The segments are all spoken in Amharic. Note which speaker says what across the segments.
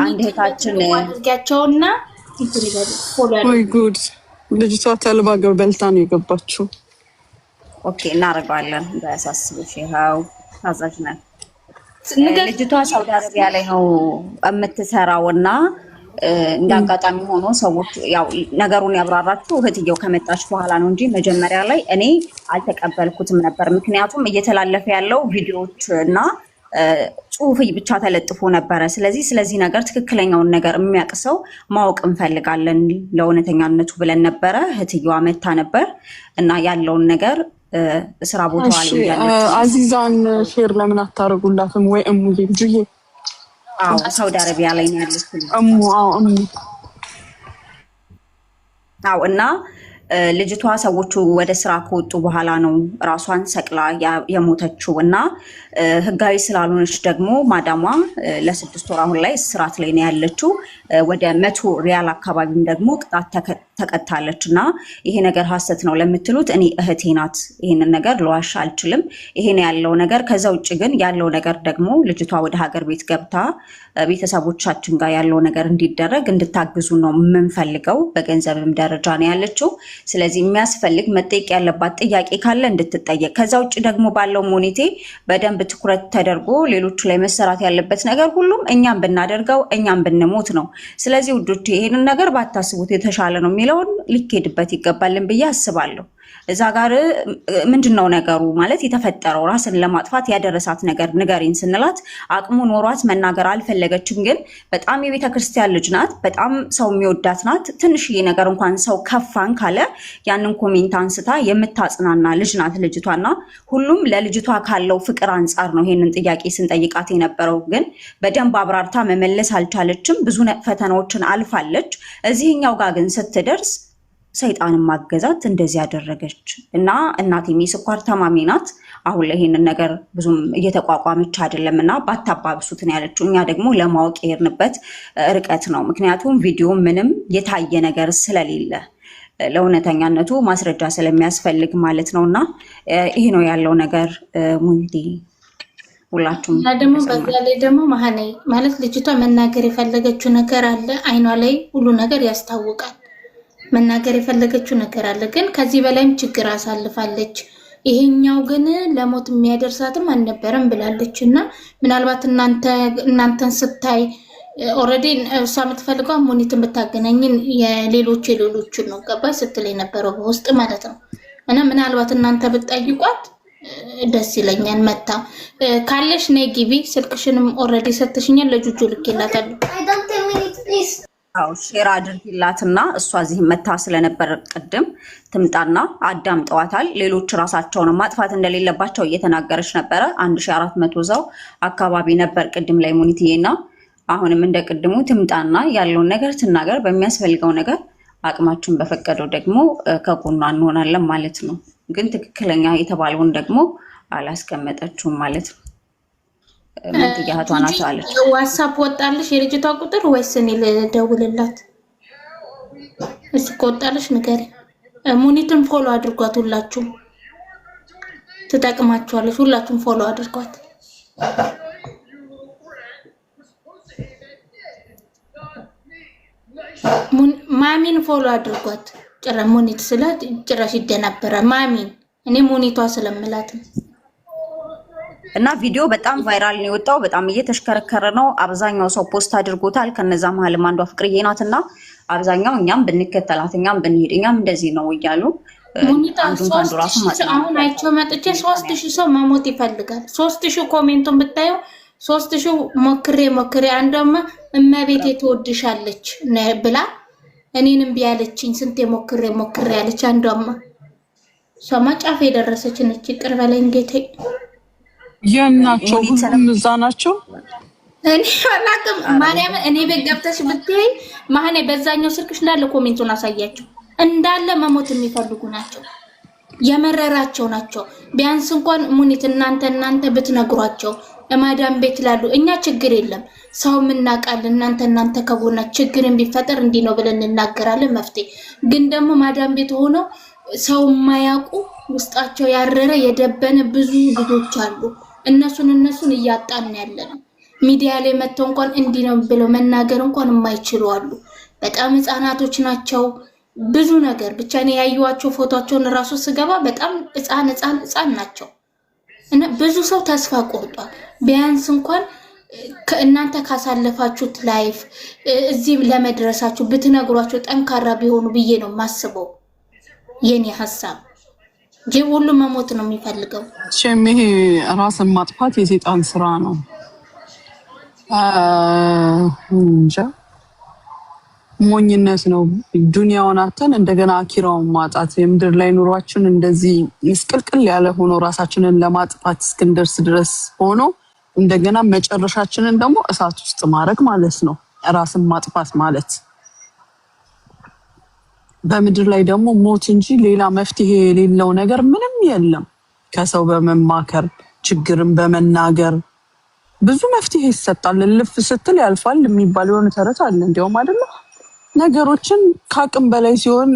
Speaker 1: አንድ እህታችን
Speaker 2: አድርጋቸውና እንትን ይበሉ ፎሎ
Speaker 3: ወይ ጉድ ልጅቷ ተልባ በልታ ነው የገባችው።
Speaker 1: ኦኬ እናደርጋለን እንዳያሳስብሽ። ይኸው ታዛዥነን ልጅቷ ሳውዲ አረቢያ ላይ ነው የምትሰራውና እንዳጋጣሚ ሆኖ ሰዎች ያው ነገሩን ያብራራችሁ እህትየው ከመጣች በኋላ ነው እንጂ መጀመሪያ ላይ እኔ አልተቀበልኩትም ነበር። ምክንያቱም እየተላለፈ ያለው ቪዲዮዎች እና ጽሁፍ ብቻ ተለጥፎ ነበረ። ስለዚህ ነገር ትክክለኛውን ነገር የሚያውቅ ሰው ማወቅ እንፈልጋለን ለእውነተኛነቱ ብለን ነበረ። እህትየዋ መታ ነበር እና ያለውን ነገር ስራ ቦታዋ ላይ ያለች
Speaker 3: አዚዛን ሼር ለምን አታረጉላትም? ወይ እሙዬ ልጅዬ
Speaker 1: ሳውዲ አረቢያ ላይ ነው ያለችው እሙ እና ልጅቷ ሰዎቹ ወደ ስራ ከወጡ በኋላ ነው ራሷን ሰቅላ የሞተችው እና ህጋዊ ስላልሆነች ደግሞ ማዳሟ ለ6 ወር አሁን ላይ እስራት ላይ ነው ያለችው። ወደ 100 ሪያል አካባቢም ደግሞ ቅጣት ተቀጣለች እና ይሄ ነገር ሐሰት ነው ለምትሉት እኔ እህቴ ናት፣ ይሄንን ነገር ለዋሽ አልችልም። ይሄን ያለው ነገር ከዛ ውጭ ግን ያለው ነገር ደግሞ ልጅቷ ወደ ሀገር ቤት ገብታ ቤተሰቦቻችን ጋር ያለው ነገር እንዲደረግ እንድታግዙ ነው የምንፈልገው። በገንዘብም ደረጃ ነው ያለችው። ስለዚህ የሚያስፈልግ መጠየቅ ያለባት ጥያቄ ካለ እንድትጠየቅ፣ ከዛ ውጭ ደግሞ ባለው ሞኔቴ በደንብ ትኩረት ተደርጎ ሌሎቹ ላይ መሰራት ያለበት ነገር ሁሉም እኛም ብናደርገው እኛም ብንሞት ነው። ስለዚህ ውዶች ይሄንን ነገር ባታስቡት የተሻለ ነው የሚለውን ሊኬድበት ይገባልን ብዬ አስባለሁ። እዛ ጋር ምንድነው ነገሩ ማለት የተፈጠረው ራስን ለማጥፋት ያደረሳት ነገር ንገሪን ስንላት አቅሙ ኖሯት መናገር አልፈለገችም። ግን በጣም የቤተ ክርስቲያን ልጅ ናት፣ በጣም ሰው የሚወዳት ናት። ትንሽዬ ነገር እንኳን ሰው ከፋን ካለ ያንን ኮሜንት አንስታ የምታጽናና ልጅ ናት ልጅቷና ሁሉም ለልጅቷ ካለው ፍቅር አንጻር ነው ይሄንን ጥያቄ ስንጠይቃት የነበረው። ግን በደንብ አብራርታ መመለስ አልቻለችም። ብዙ ፈተናዎችን አልፋለች። እዚህኛው ጋር ግን ስትደርስ ሰይጣንን ማገዛት እንደዚህ ያደረገች እና እናቴም የስኳር ታማሚ ናት። አሁን ላይ ይሄንን ነገር ብዙም እየተቋቋመች አይደለም እና ባታባብሱት ነው ያለችው። እኛ ደግሞ ለማወቅ የሄድንበት ርቀት ነው። ምክንያቱም ቪዲዮ ምንም የታየ ነገር ስለሌለ ለእውነተኛነቱ ማስረጃ ስለሚያስፈልግ ማለት ነውና ይሄ ነው ያለው ነገር። ሙንዲ ሁላችሁም
Speaker 2: ደግሞ በዛ ላይ ደግሞ ማህኔ ማለት ልጅቷ መናገር የፈለገችው ነገር አለ። አይኗ ላይ ሁሉ ነገር ያስታውቃል። መናገር የፈለገችው ነገር አለ። ግን ከዚህ በላይም ችግር አሳልፋለች። ይሄኛው ግን ለሞት የሚያደርሳትም አልነበረም ብላለች እና ምናልባት እናንተን ስታይ ኦልሬዲ እሷ የምትፈልገው ሙኒትን ብታገናኝን የሌሎቹን ነው ገባ ስትል የነበረው በውስጥ ማለት ነው። እና ምናልባት እናንተ ብትጠይቋት ደስ ይለኛል። መታ ካለሽ ነይ ግቢ። ስልክሽንም ኦልሬዲ ሰጥሽኛል፣ ለጁጁ ልኬላታለሁ።
Speaker 1: ሼር አድርጊላትና እሷ እዚህ መታ ስለነበር ቅድም ትምጣና አዳምጠዋታል። ሌሎች ራሳቸውን ማጥፋት እንደሌለባቸው እየተናገረች ነበረ። 1400 ሰው አካባቢ ነበር ቅድም ላይ ሙኒትዬና አሁንም እንደ ቅድሙ ትምጣና ያለውን ነገር ትናገር። በሚያስፈልገው ነገር አቅማችን በፈቀደው ደግሞ ከጎኗ እንሆናለን ማለት ነው። ግን ትክክለኛ የተባለውን ደግሞ አላስቀመጠችውም ማለት ነው። ምንትያቷ ናት አለች።
Speaker 2: ዋትስአፕ ወጣልሽ የልጅቷ ቁጥር ወይስ እኔ ልደውልላት? እስኪ ወጣልሽ ንገሪ። ሙኒትን ፎሎ አድርጓት። ሁላችሁም ትጠቅማችኋለች። ሁላችሁም ፎሎ አድርጓት። ማሚን ፎሎ አድርጓት። ሙኒት ስላት ጭራሽ ይደናበራል። ማሚን እኔ ሙኒቷ ስለምላት
Speaker 1: እና ቪዲዮ በጣም ቫይራል ነው የወጣው። በጣም እየተሽከረከረ ነው። አብዛኛው ሰው ፖስት አድርጎታል። ከነዛ መሀልም አንዷ ፍቅርዬ ናትና አብዛኛው እኛም ብንከተላት እኛም ብንሄድ እኛም እንደዚህ ነው እያሉ አንዱን ካንዱ ራሱ ማለት
Speaker 2: አሁን አይቼው መጥቼ 3000 ሰው መሞት ይፈልጋል። 3000 ኮሜንቱን ብታየው 3000 ሞክሬ አንዷማ እመቤቴ ትወድሻለች ብላ እኔንም ቢያለችኝ ስንት ሞክሬ ያለች አንዷማ ሰማጫፍ የደረሰች ነች። ይቅር በለኝ ጌታዬ።
Speaker 3: የናቸው ሁሉም እዛ ናቸው።
Speaker 2: እኔ አላውቅም። ማርያም እኔ ቤት ገብተሽ ብትይ ማህኔ በዛኛው ስልክሽ እንዳለ ኮሜንቱን አሳያቸው። እንዳለ መሞት የሚፈልጉ ናቸው፣ የመረራቸው ናቸው። ቢያንስ እንኳን ሙኒት እናንተ ብትነግሯቸው ማዳም ቤት ላሉ እኛ ችግር የለም ሰው ምናቃለን። እናንተ ከጎና ችግርን ቢፈጠር እንዲህ ነው ብለን እናገራለን መፍትሄ። ግን ደግሞ ማዳም ቤት ሆነው ሰው የማያውቁ ውስጣቸው ያረረ የደበነ ብዙ ልጆች አሉ። እነሱን እያጣን ያለነው ሚዲያ ላይ መጥተው እንኳን እንዲህ ነው ብለው መናገር እንኳን የማይችሉ አሉ። በጣም ህፃናቶች ናቸው። ብዙ ነገር ብቻ ነው ያዩዋቸው። ፎቶቸውን ራሱ ስገባ በጣም ህፃን ናቸው እና ብዙ ሰው ተስፋ ቆርጧል። ቢያንስ እንኳን ከእናንተ ካሳለፋችሁት ላይፍ እዚህ ለመድረሳችሁ ብትነግሯቸው ጠንካራ ቢሆኑ ብዬ ነው ማስበው። የኔ ሐሳብ ሁሉ መሞት ነው የሚፈልገው።
Speaker 3: ይሄ ራስን ማጥፋት የሰይጣን ስራ ነው። እንጃ ሞኝነት ነው። ዱንያውን አተን እንደገና አኪራውን ማጣት። የምድር ላይ ኑሯችን እንደዚህ ምስቅልቅል ያለ ሆኖ ራሳችንን ለማጥፋት እስክንደርስ ድረስ ሆኖ እንደገና መጨረሻችንን ደግሞ እሳት ውስጥ ማድረግ ማለት ነው ራስን ማጥፋት ማለት። በምድር ላይ ደግሞ ሞት እንጂ ሌላ መፍትሄ የሌለው ነገር ምንም የለም። ከሰው በመማከር ችግርን በመናገር ብዙ መፍትሄ ይሰጣል። ልፍ ስትል ያልፋል የሚባል የሆነ ተረት አለ እንዲያውም አይደለ? ነገሮችን ከአቅም በላይ ሲሆን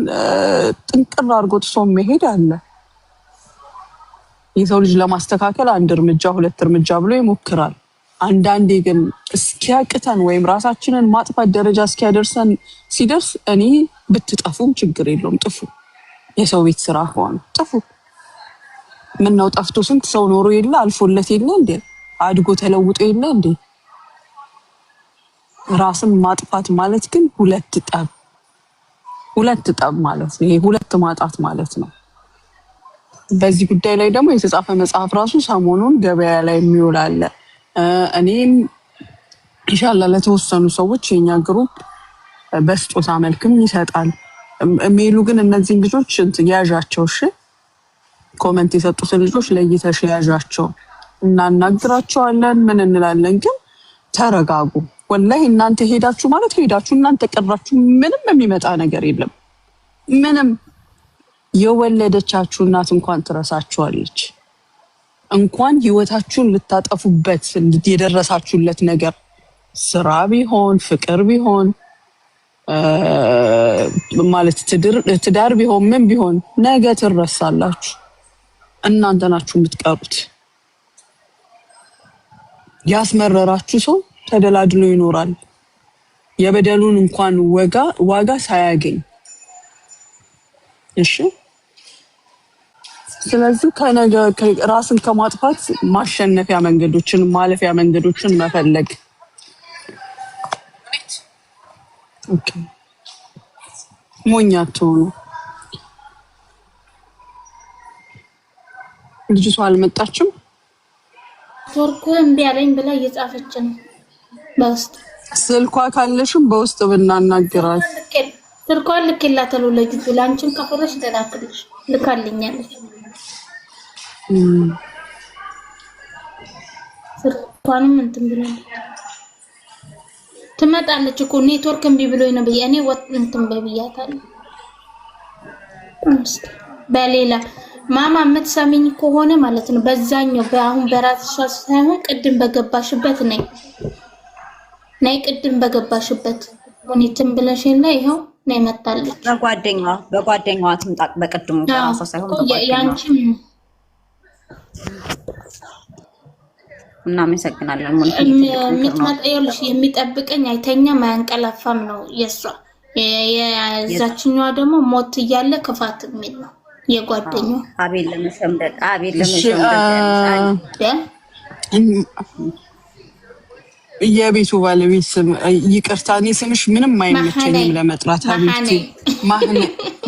Speaker 3: ጥንቅር አድርጎ ጥሶ መሄድ አለ። የሰው ልጅ ለማስተካከል አንድ እርምጃ ሁለት እርምጃ ብሎ ይሞክራል። አንዳንዴ ግን እስኪያቅተን ወይም ራሳችንን ማጥፋት ደረጃ እስኪያደርሰን ሲደርስ እኔ ብትጠፉም ችግር የለውም ጥፉ። የሰው ቤት ስራ ሆነ ጥፉ። ምን ነው ጠፍቶ ስንት ሰው ኖሮ የለ አልፎለት የለ እንዴ? አድጎ ተለውጦ የለ እንዴ? ራስን ማጥፋት ማለት ግን ሁለት ጠብ ማለት ነው። ይሄ ሁለት ማጣት ማለት ነው። በዚህ ጉዳይ ላይ ደግሞ የተጻፈ መጽሐፍ ራሱ ሰሞኑን ገበያ ላይ የሚውል አለ። እኔም ኢንሻአላህ ለተወሰኑ ሰዎች የኛ ግሩፕ በስጦታ መልክም ይሰጣል። ሜሉ ግን እነዚህ ልጆች ያዣቸው፣ እሺ ኮሜንት የሰጡትን ልጆች ለይተሽ ያዣቸው። እናናግራቸዋለን ምን እንላለን፣ ግን ተረጋጉ። ወላሂ እናንተ ሄዳችሁ ማለት ሄዳችሁ እናንተ ቀራችሁ ምንም የሚመጣ ነገር የለም። ምንም የወለደቻችሁ እናት እንኳን ትረሳችኋለች። እንኳን ህይወታችሁን ልታጠፉበት የደረሳችሁለት ነገር ስራ ቢሆን ፍቅር ቢሆን ማለት ትዳር ቢሆን ምን ቢሆን ነገ ትረሳላችሁ። እናንተ ናችሁ የምትቀሩት። ያስመረራችሁ ሰው ተደላድሎ ይኖራል የበደሉን እንኳን ዋጋ ሳያገኝ። እሺ ስለዚህ ከነገ ራስን ከማጥፋት ማሸነፊያ መንገዶችን ማለፊያ መንገዶችን መፈለግ። ኦኬ ሞኛቱ ልጅቷ አልመጣችም።
Speaker 2: ቶርኩ እምቢ አለኝ ብላ እየጻፈች ነው በውስጥ።
Speaker 3: ስልኳ ካለሽም በውስጥ ብናናገራት።
Speaker 2: ስልኳን ልኬላታለሁ ለጅቱ። ላንቺም ከፈለሽ ደላክልሽ ልካልኛለች። ስልኳንም እንትን ብላለች። ትመጣለች እኮ ኔትወርክ እምቢ ብሎኝ ነው እኔ ወጥ እንትን በብያታለሁ። በሌላ ማማ የምትሰሚኝ ከሆነ ማለት ነው በዛኛው በአሁን በራስሽ ሳይሆን ቅድም በገባሽበት ነይ ቅድም በገባሽበት ሁኔትም ብለሽ የለ ይሄው ነይ መጣለች።
Speaker 1: በጓደኛዋ ትምጣ። በቅድሙ በራሷ ሳይሆን በጓደኛዋ
Speaker 2: ያንቺም
Speaker 1: እናመሰግናለን።
Speaker 2: የምትመጣየውልሽ የሚጠብቀኝ አይተኛም አያንቀላፋም ነው የሷ። የዛችኛዋ ደግሞ ሞት እያለ ክፋት የሚል ነው የጓደኛዋ።
Speaker 1: አቤል ለመሸምደድ
Speaker 3: የቤቱ ባለቤት ስም ይቅርታ፣ እኔ ስምሽ ምንም አይመቸኝም ለመጥራት። ሀቢብቲ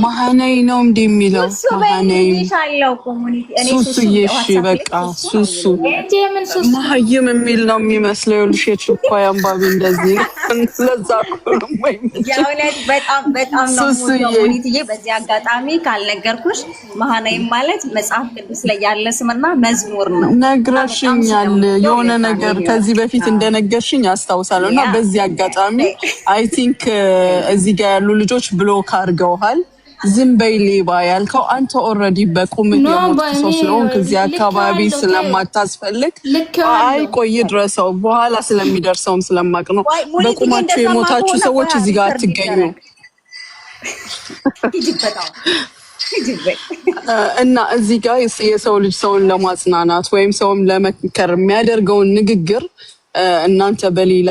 Speaker 3: ማህነይ ነው እንደሚለው ማህነይ ሱሱዬ። እሺ በቃ ሱሱ ማህይም የሚል ነው የሚመስለው። ይኸውልሽ የችኳይ አንባቢ እንደዚህ ለዛ ነው ወይ
Speaker 1: ያውለት በጣም ነው ሙኒትዬ። በዚህ አጋጣሚ ካልነገርኩሽ ማህነይ ማለት መጽሐፍ ቅዱስ ላይ ያለ ስምና መዝሙር ነው።
Speaker 3: ነግረሽኛል የሆነ ነገር ከዚህ በፊት እንደነገርሽኝ አስታውሳለሁ። እና በዚህ አጋጣሚ አይ ቲንክ እዚህ ጋር ያሉ ልጆች ብሎክ አድርገውሃል። ዝም በይ ሌባ ያልከው አንተ ኦልሬዲ በቁምት የሞት ሰው ስለሆንክ ከዚህ አካባቢ ስለማታስፈልግ አይ ቆይ ድረሰው በኋላ ስለሚደርሰውም ስለማቅ ነው። በቁማችሁ የሞታችሁ ሰዎች እዚህ ጋር አትገኙ። እና እዚህ ጋር የሰው ልጅ ሰውን ለማጽናናት ወይም ሰውን ለመከር የሚያደርገውን ንግግር እናንተ በሌላ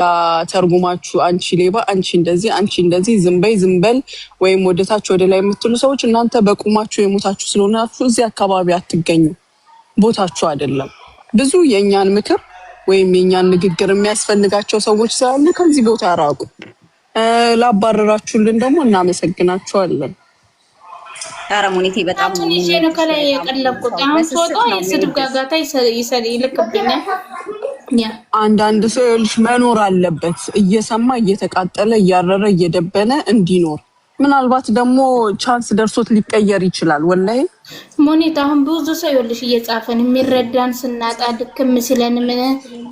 Speaker 3: ተርጉማችሁ አንቺ ሌባ፣ አንቺ እንደዚህ ዝምበል ወይም ወደታች ወደ ላይ የምትሉ ሰዎች እናንተ በቁማችሁ የሞታችሁ ስለሆናችሁ እዚህ አካባቢ አትገኙ፣ ቦታችሁ አይደለም። ብዙ የእኛን ምክር ወይም የእኛን ንግግር የሚያስፈልጋቸው ሰዎች ስላሉ ከዚህ ቦታ ራቁ። ላባረራችሁልን ደግሞ እናመሰግናችኋለን።
Speaker 1: ሙኒቴ በጣም
Speaker 2: ነው ከላይ የቀለብኩት። አሁን ፎቶ የስድብ ጋጋታ ይልክብኛል።
Speaker 3: አንዳንድ ሰው ይኸውልሽ መኖር አለበት እየሰማ እየተቃጠለ እያረረ እየደበነ እንዲኖር። ምናልባት ደግሞ ቻንስ ደርሶት ሊቀየር ይችላል። ወላሂ
Speaker 2: ሞኒት አሁን ብዙ ሰው ይኸውልሽ እየጻፈን የሚረዳን ስናጣ ድክም ሲለን ምን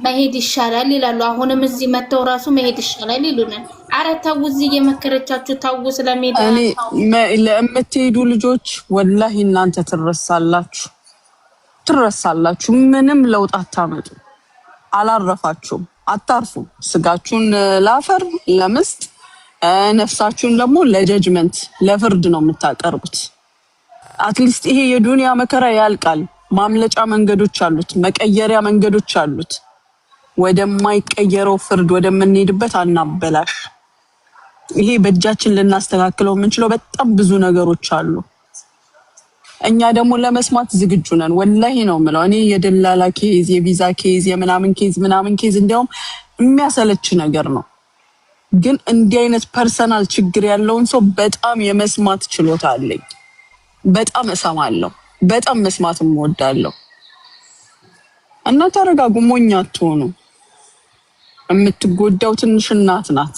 Speaker 2: መሄድ ይሻላል ይላሉ። አሁንም እዚህ መተው ራሱ መሄድ ይሻላል ይሉናል። ኧረ ተው እዚህ እየመከረቻችሁ ተው ስለሚሄድ
Speaker 3: እኔ ለምትሄዱ ልጆች ወላሂ እናንተ ትረሳላችሁ። ምንም ለውጥ አታመጡ። አላረፋችሁም፣ አታርፉም። ስጋችሁን ላፈር ለምስጥ ነፍሳችሁን ደግሞ ለጀጅመንት ለፍርድ ነው የምታቀርቡት። አትሊስት ይሄ የዱንያ መከራ ያልቃል። ማምለጫ መንገዶች አሉት፣ መቀየሪያ መንገዶች አሉት። ወደማይቀየረው ፍርድ ወደምንሄድበት አናበላሽ። ይሄ በእጃችን ልናስተካክለው የምንችለው በጣም ብዙ ነገሮች አሉ። እኛ ደግሞ ለመስማት ዝግጁ ነን። ወላሂ ነው የምለው። እኔ የደላላ ኬዝ፣ የቪዛ ኬዝ፣ የምናምን ኬዝ እንዲያውም የሚያሰለች ነገር ነው። ግን እንዲህ አይነት ፐርሰናል ችግር ያለውን ሰው በጣም የመስማት ችሎታ አለኝ። በጣም እሰማለሁ፣ በጣም መስማትም እወዳለሁ። እና ተረጋጉ፣ ሞኝ አትሆኑ። የምትጎዳው ትንሽ እናት ናት።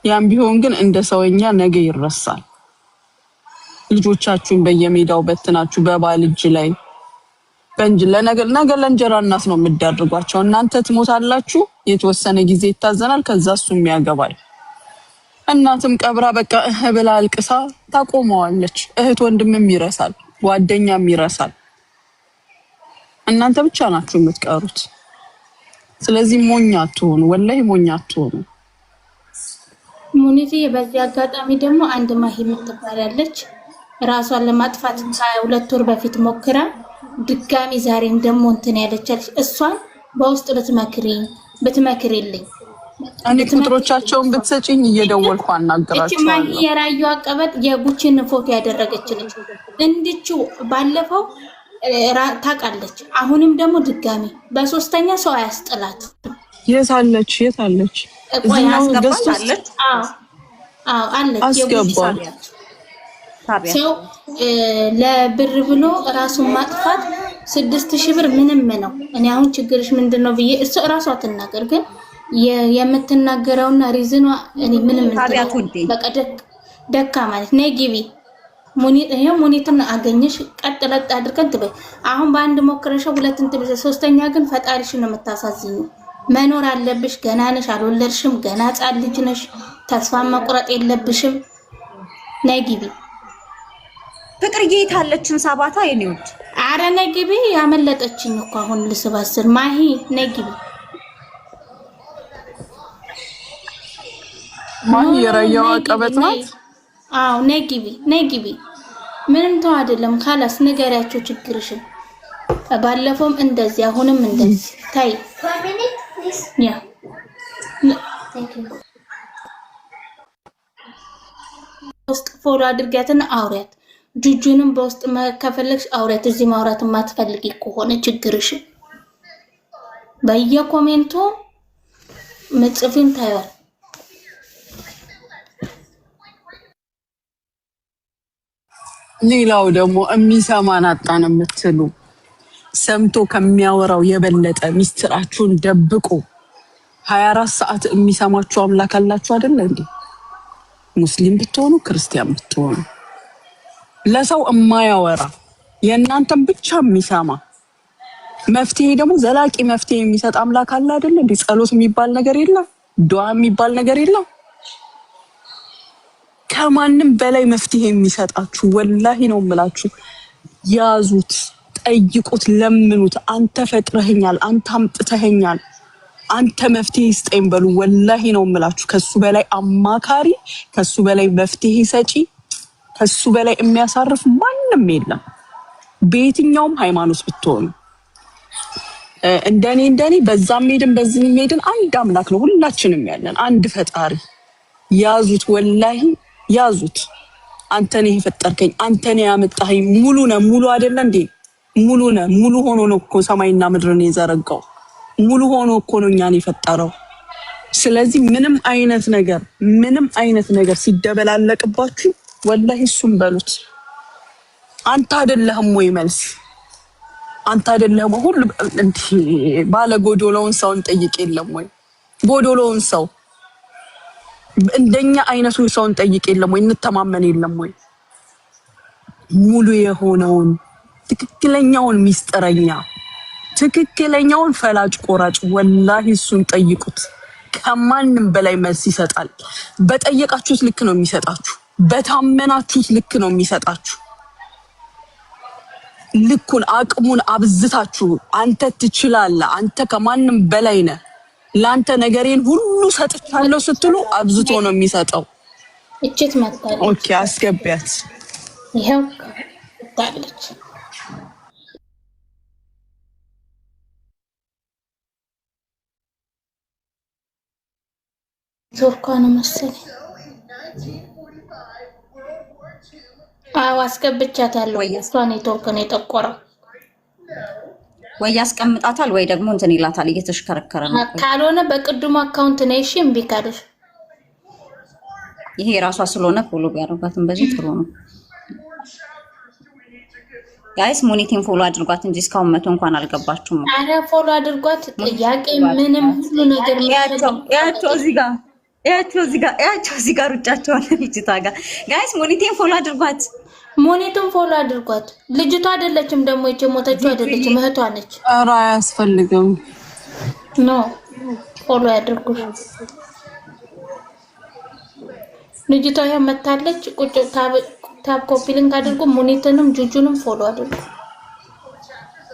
Speaker 3: ያም ቢሆን ግን እንደ ሰውኛ ነገ ይረሳል። ልጆቻችሁን በየሜዳው በትናችሁ በባል እጅ ላይ ነገ ለእንጀራ እናት ነው የምትዳርጓቸው። እናንተ ትሞታላችሁ፣ የተወሰነ ጊዜ ይታዘናል፣ ከዛ እሱም ያገባል። እናትም ቀብራ በቃ ብላ አልቅሳ ታቆመዋለች። እህት ወንድምም ይረሳል፣ ጓደኛም ይረሳል። እናንተ ብቻ ናችሁ የምትቀሩት። ስለዚህ ሞኝ አትሆኑ፣ ወላሂ ሞኝ አትሆኑ።
Speaker 2: ሙኒቲ በዚህ አጋጣሚ ደግሞ አንድ ማሂ የምትባላለች ራሷን ለማጥፋት ከ2 ወር በፊት ሞክራ ድጋሚ ዛሬም ደግሞ እንትን ያለቻለች። እሷን በውስጥ ብትመክሪልኝ
Speaker 3: እኔ ቁጥሮቻቸውን ብትሰጪኝ እየደወልኩ አናግራቸዋለሁ።
Speaker 2: ማሂ የራዩ አቀበጥ የጉችን ፎቶ ያደረገች ልጅ እንድቹ ባለፈው ታውቃለች። አሁንም ደግሞ ድጋሚ በሶስተኛ ሰው አያስጥላት።
Speaker 3: የት አለች?
Speaker 1: አስገባለች።
Speaker 2: አለች ሰው ለብር ብሎ ራሱን ማጥፋት 6000 ብር ምንም ነው። እኔ አሁን ችግርሽ ምንድነው ብዬ እሱ ራሷ አትናገር፣ ግን የምትናገረውና ሪዝኗ እኔ ምንም በቃ ደካ ማለት ነይ ግቢ ሙኒትን አገኘሽ ቀጥለጥ አድርገን ትበይ። አሁን በአንድ ሞክረሻው ሁለት እንትን ሶስተኛ ግን ፈጣሪሽን ነው የምታሳዝኙ። መኖር አለብሽ። ገና ነሽ፣ አልወለድሽም፣ ገና ጻል ልጅ ነሽ። ተስፋ መቁረጥ የለብሽም። ነይ ግቢ።
Speaker 1: ፍቅርዬ የታለችን ሳባታ የኔውት
Speaker 2: አረ ነይ ግቢ። ያመለጠችኝ እኮ አሁን ልስባስር ማሂ ነይ ግቢ።
Speaker 3: ማሂ የራያዋ ቀበጥ ናት።
Speaker 2: አዎ ነይ ግቢ። ምንም ተው አይደለም። ካላስ ንገሪያቸው ችግርሽን። ባለፈውም እንደዚህ አሁንም እንደዚህ ታይ ያ ውስጥ ፎሎ አድርጊያትና አውሪያት። ጁጁንም በውስጥ ከፈለግሽ አውሪያት። እዚህ ማውራት የማትፈልጊ ከሆነ ችግርሽን በየኮሜንቱ ምጽፊን ታያል።
Speaker 3: ሌላው ደግሞ የሚሰማን አጣን የምትሉ ሰምቶ ከሚያወራው የበለጠ ሚስጥራችሁን ደብቁ። 24 ሰዓት የሚሰማችሁ አምላክ አላችሁ አይደል እንዴ? ሙስሊም ብትሆኑ ክርስቲያን ብትሆኑ ለሰው የማያወራ የእናንተን ብቻ የሚሰማ መፍትሄ ደግሞ ዘላቂ መፍትሄ የሚሰጥ አምላክ አለ አይደል እንዴ? ጸሎት የሚባል ነገር የለም፣ ዱዓ የሚባል ነገር የለም። ከማንም በላይ መፍትሄ የሚሰጣችሁ ወላሂ ነው የምላችሁ። ያዙት፣ ጠይቁት፣ ለምኑት። አንተ ፈጥረኸኛል፣ አንተ አምጥተኸኛል፣ አንተ መፍትሄ ስጠኝ በሉ። ወላሂ ነው የምላችሁ። ከሱ በላይ አማካሪ፣ ከሱ በላይ መፍትሄ ሰጪ፣ ከሱ በላይ የሚያሳርፍ ማንም የለም። በየትኛውም ሃይማኖት ብትሆኑ እንደኔ በዛም ሄድን በዚህም ሄድን አንድ አምላክ ነው ሁላችንም ያለን አንድ ፈጣሪ። ያዙት ወላሂ ያዙት። አንተ ነህ የፈጠርከኝ፣ አንተ ነህ ያመጣኸኝ። ሙሉ አይደለ እንዴ? ሙሉ ሆኖ ነው እኮ ሰማይና ምድርን የዘረጋው። ሙሉ ሆኖ እኮ ነው እኛን የፈጠረው። ስለዚህ ምንም አይነት ነገር ሲደበላለቅባችሁ ወላሂ እሱም በሉት። አንተ አይደለህም ወይ መልስ? አንተ አይደለህም ሁሉ እንዴ? ባለ ጎዶሎውን ሰውን ጠይቅ የለም ወይ? ጎዶሎውን ሰው እንደኛ አይነቱን ሰውን ጠይቅ የለም ወይ? እንተማመን የለም ወይ? ሙሉ የሆነውን ትክክለኛውን ሚስጥረኛ ትክክለኛውን ፈላጭ ቆራጭ ወላሂ እሱን ጠይቁት። ከማንም በላይ መልስ ይሰጣል። በጠየቃችሁት ልክ ነው የሚሰጣችሁ። በታመናችሁት ልክ ነው የሚሰጣችሁ። ልኩን አቅሙን አብዝታችሁ አንተ ትችላለህ፣ አንተ ከማንም በላይ ነህ፣ ላንተ ነገሬን ሁሉ ሰጥቻለሁ ስትሉ አብዝቶ ነው የሚሰጠው።
Speaker 2: እቺት መጣለች።
Speaker 3: ኦኬ አስገቢያት።
Speaker 2: ይሄው ታለች። ዞርኳን መሰለኝ። አስገብቻታለሁ። እሷ ኔትወርክ ነው የጠቆረው።
Speaker 1: ወይ ያስቀምጣታል ወይ ደግሞ እንትን ይላታል እየተሽከረከረ ነው።
Speaker 2: ካልሆነ በቅዱም አካውንት ነው። እሺ እምቢ ካለሽ
Speaker 1: ይሄ ራሷ ስለሆነ ፎሎ ቢያደርጋትም በዚህ ጥሩ ነው። ጋይስ ሞኒቲን ፎሎ አድርጓት እንጂ እስካሁን 100 እንኳን አልገባችሁም።
Speaker 2: አረ ፎሎ አድርጓት። ጥያቄ ምንም ሁሉ ነገር
Speaker 1: ያቸው እዚህ ጋር ሩጫቸውን ልጅቷ ጋር ጋይስ ሞኒቲን ፎሎ አድርጓት።
Speaker 2: ሞኒቱን ፎሎ አድርጓት። ልጅቷ አይደለችም ደግሞ የሞተችው አይደለችም፣ እህቷ ነች።
Speaker 3: ኧረ አያስፈልግም።
Speaker 2: ኖ ፎሎ ያድርጉ። ልጅቷ ይሄ መታለች። ቁጭ ታብ ኮፒ ሊንክ አድርጉ። ሞኒቱንም ጁጁንም ፎሎ አድርጉ።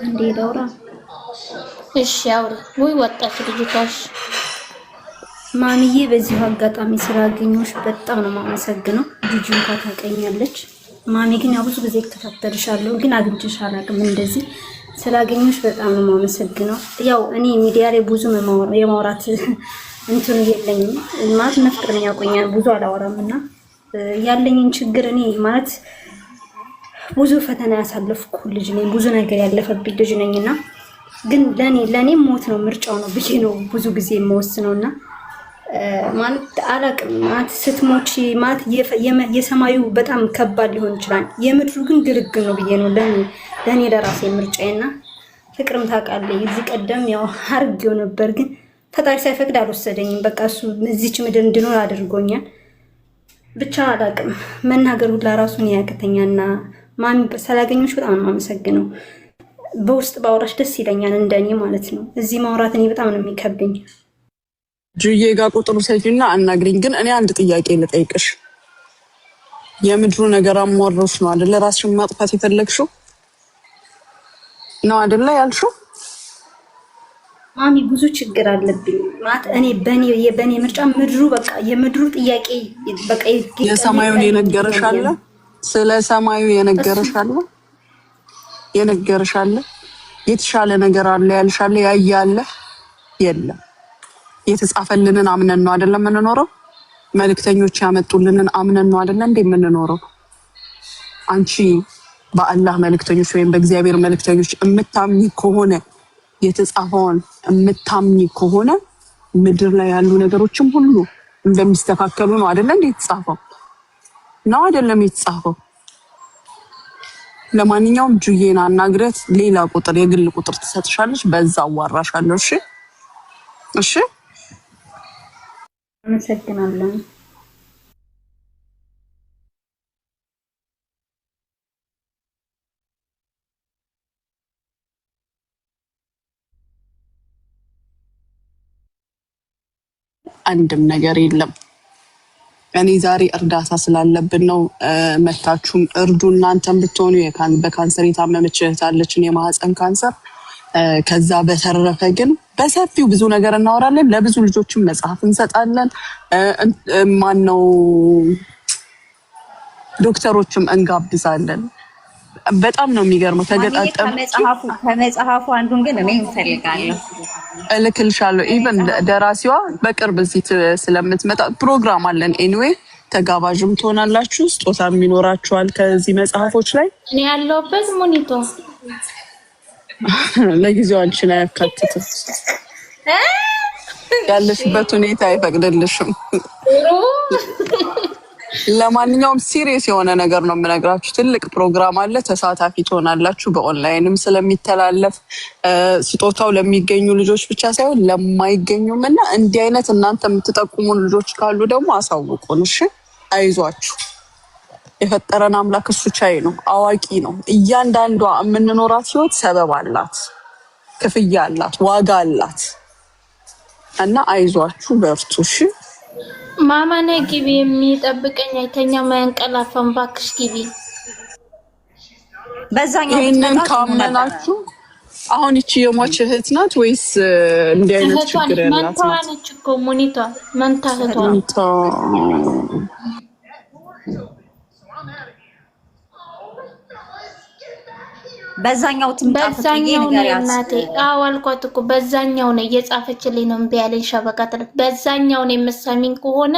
Speaker 4: እንዴ ዳውራ
Speaker 2: እሺ አውሪ። ወይ ወጣች ልጅቷሽ።
Speaker 4: ማሚዬ በዚህ አጋጣሚ ስላገኘሁሽ በጣም ነው የማመሰግነው። ጁጁን ታቀኛለች። ማሚ ግን ያው ብዙ ጊዜ ተከታተልሻለሁ ግን አግኝቼሽ አላውቅም። እንደዚህ ስላገኘሁሽ በጣም ነው የማመሰግነው። ያው እኔ ሚዲያ ላይ ብዙ የማውራት እንትኑ የለኝም ማለት መፍቅር ነው ያቆኛል። ብዙ አላወራምና ያለኝን ችግር እኔ ማለት ብዙ ፈተና ያሳለፍኩ ልጅ ነኝ። ብዙ ነገር ያለፈብኝ ልጅ ነኝና ግን ለኔ ሞት ነው ምርጫው ነው ብዬ ነው ብዙ ጊዜ የምወስነውና ማለት አላቅም ማለት ስትሞቺ ማለት የሰማዩ በጣም ከባድ ሊሆን ይችላል፣ የምድሩ ግን ግልግል ነው ብዬ ነው ለኔ ለራሴ ምርጫዬና ፍቅርም ታውቃለህ እዚህ ቀደም ያው አርጌው ነበር ግን ፈጣሪ ሳይፈቅድ አልወሰደኝም። በቃ እሱ እዚች ምድር እንድኖር አድርጎኛል። ብቻ አላቅም መናገር ሁላ ራሱን ያከተኛና ማሚ ስላገኘሁሽ በጣም ነው የማመሰግነው። በውስጥ ባወራሽ ደስ ይለኛል እንደኔ ማለት ነው። እዚህ ማውራት እኔ በጣም ነው የሚከብኝ።
Speaker 3: ጁዬ ጋር ቁጥሩ ሰጪና አናግሪኝ። ግን እኔ አንድ ጥያቄ ልጠይቅሽ። የምድሩ ነገር አሟሮሽ ነው አይደለ? ራስሽን ማጥፋት የፈለግሽው ነው አይደለ ያልሽው?
Speaker 4: ማሚ ብዙ ችግር አለብኝ ማለት እኔ በኔ ምርጫ ምድሩ በቃ የምድሩ ጥያቄ በቃ
Speaker 3: የሰማዩን የነገረሻለ ስለ ሰማዩ የነገረሻለ የተሻለ ነገር አለ ያልሻለ ያያለ የለም። የተጻፈልንን አምነን ነው አይደለም የምንኖረው? መልእክተኞች ያመጡልንን አምነን ነው አይደለም እንዴ የምንኖረው? አንቺ በአላህ መልእክተኞች ወይም በእግዚአብሔር መልእክተኞች እምታምኚ ከሆነ የተጻፈውን እምታምኚ ከሆነ ምድር ላይ ያሉ ነገሮችም ሁሉ እንደሚስተካከሉ ነው አይደለም እንዴ የተጻፈው? ነው አይደለም የተጻፈው? ለማንኛውም ጁዬና አናግረት። ሌላ ቁጥር የግል ቁጥር ትሰጥሻለች፣ በዛ አዋራሻለሁ። እሺ
Speaker 4: አመሰግናለሁ።
Speaker 3: አንድም ነገር የለም። እኔ ዛሬ እርዳታ ስላለብን ነው መታችሁም እርዱ። እናንተም ብትሆኑ በካንሰር የታመመች እህት አለችን፣ የማህፀን ካንሰር። ከዛ በተረፈ ግን በሰፊው ብዙ ነገር እናወራለን። ለብዙ ልጆችም መጽሐፍ እንሰጣለን። ማነው ዶክተሮችም እንጋብዛለን። በጣም ነው የሚገርመው። ተገጣጠመ
Speaker 1: ከመጽሐፉ አንዱን ግን እኔ እንፈልጋለሁ
Speaker 3: እልክልሻለሁ። ኢቨን ደራሲዋ በቅርብ እዚህ ስለምትመጣ ፕሮግራም አለን። ኤኒዌይ ተጋባዥም ትሆናላችሁ፣ ስጦታም ይኖራችኋል ከዚህ መጽሐፎች ላይ።
Speaker 2: እኔ ያለሁበት ሙኒቶ
Speaker 3: ለጊዜው አንቺን አያካትትም፣ ያለሽበት ሁኔታ አይፈቅድልሽም። ለማንኛውም ሲሪየስ የሆነ ነገር ነው የምነግራችሁ። ትልቅ ፕሮግራም አለ፣ ተሳታፊ ትሆናላችሁ። በኦንላይንም ስለሚተላለፍ ስጦታው ለሚገኙ ልጆች ብቻ ሳይሆን ለማይገኙም እና እንዲህ አይነት እናንተ የምትጠቁሙን ልጆች ካሉ ደግሞ አሳውቁን። እሺ፣ አይዟችሁ። የፈጠረን አምላክ እሱ ቻይ ነው፣ አዋቂ ነው። እያንዳንዷ የምንኖራት ህይወት ሰበብ አላት፣ ክፍያ አላት፣ ዋጋ አላት እና አይዟችሁ፣ በርቱ። እሺ
Speaker 2: ማማ ነይ ግቢ፣ የሚጠብቀኝ አይተኛ ማያንቀላፋም። እባክሽ ግቢ።
Speaker 1: በዛኛው
Speaker 3: ይሄንን ካመናችሁ አሁን እቺ የሞች እህት ናት ወይስ እንዲህ አይነት ችግር ያላት?
Speaker 2: መንታ ነች እኮ ሙኒቷ፣ መንታ እህቷ።
Speaker 1: በዛኛው
Speaker 2: በዛኛው ነው እናቴ። አዎ አልኳት እኮ በዛኛው ነው እየጻፈችልኝ ነው። እምቢ ያለኝ ሸበካት። በዛኛው ነው የምትሰሚኝ ከሆነ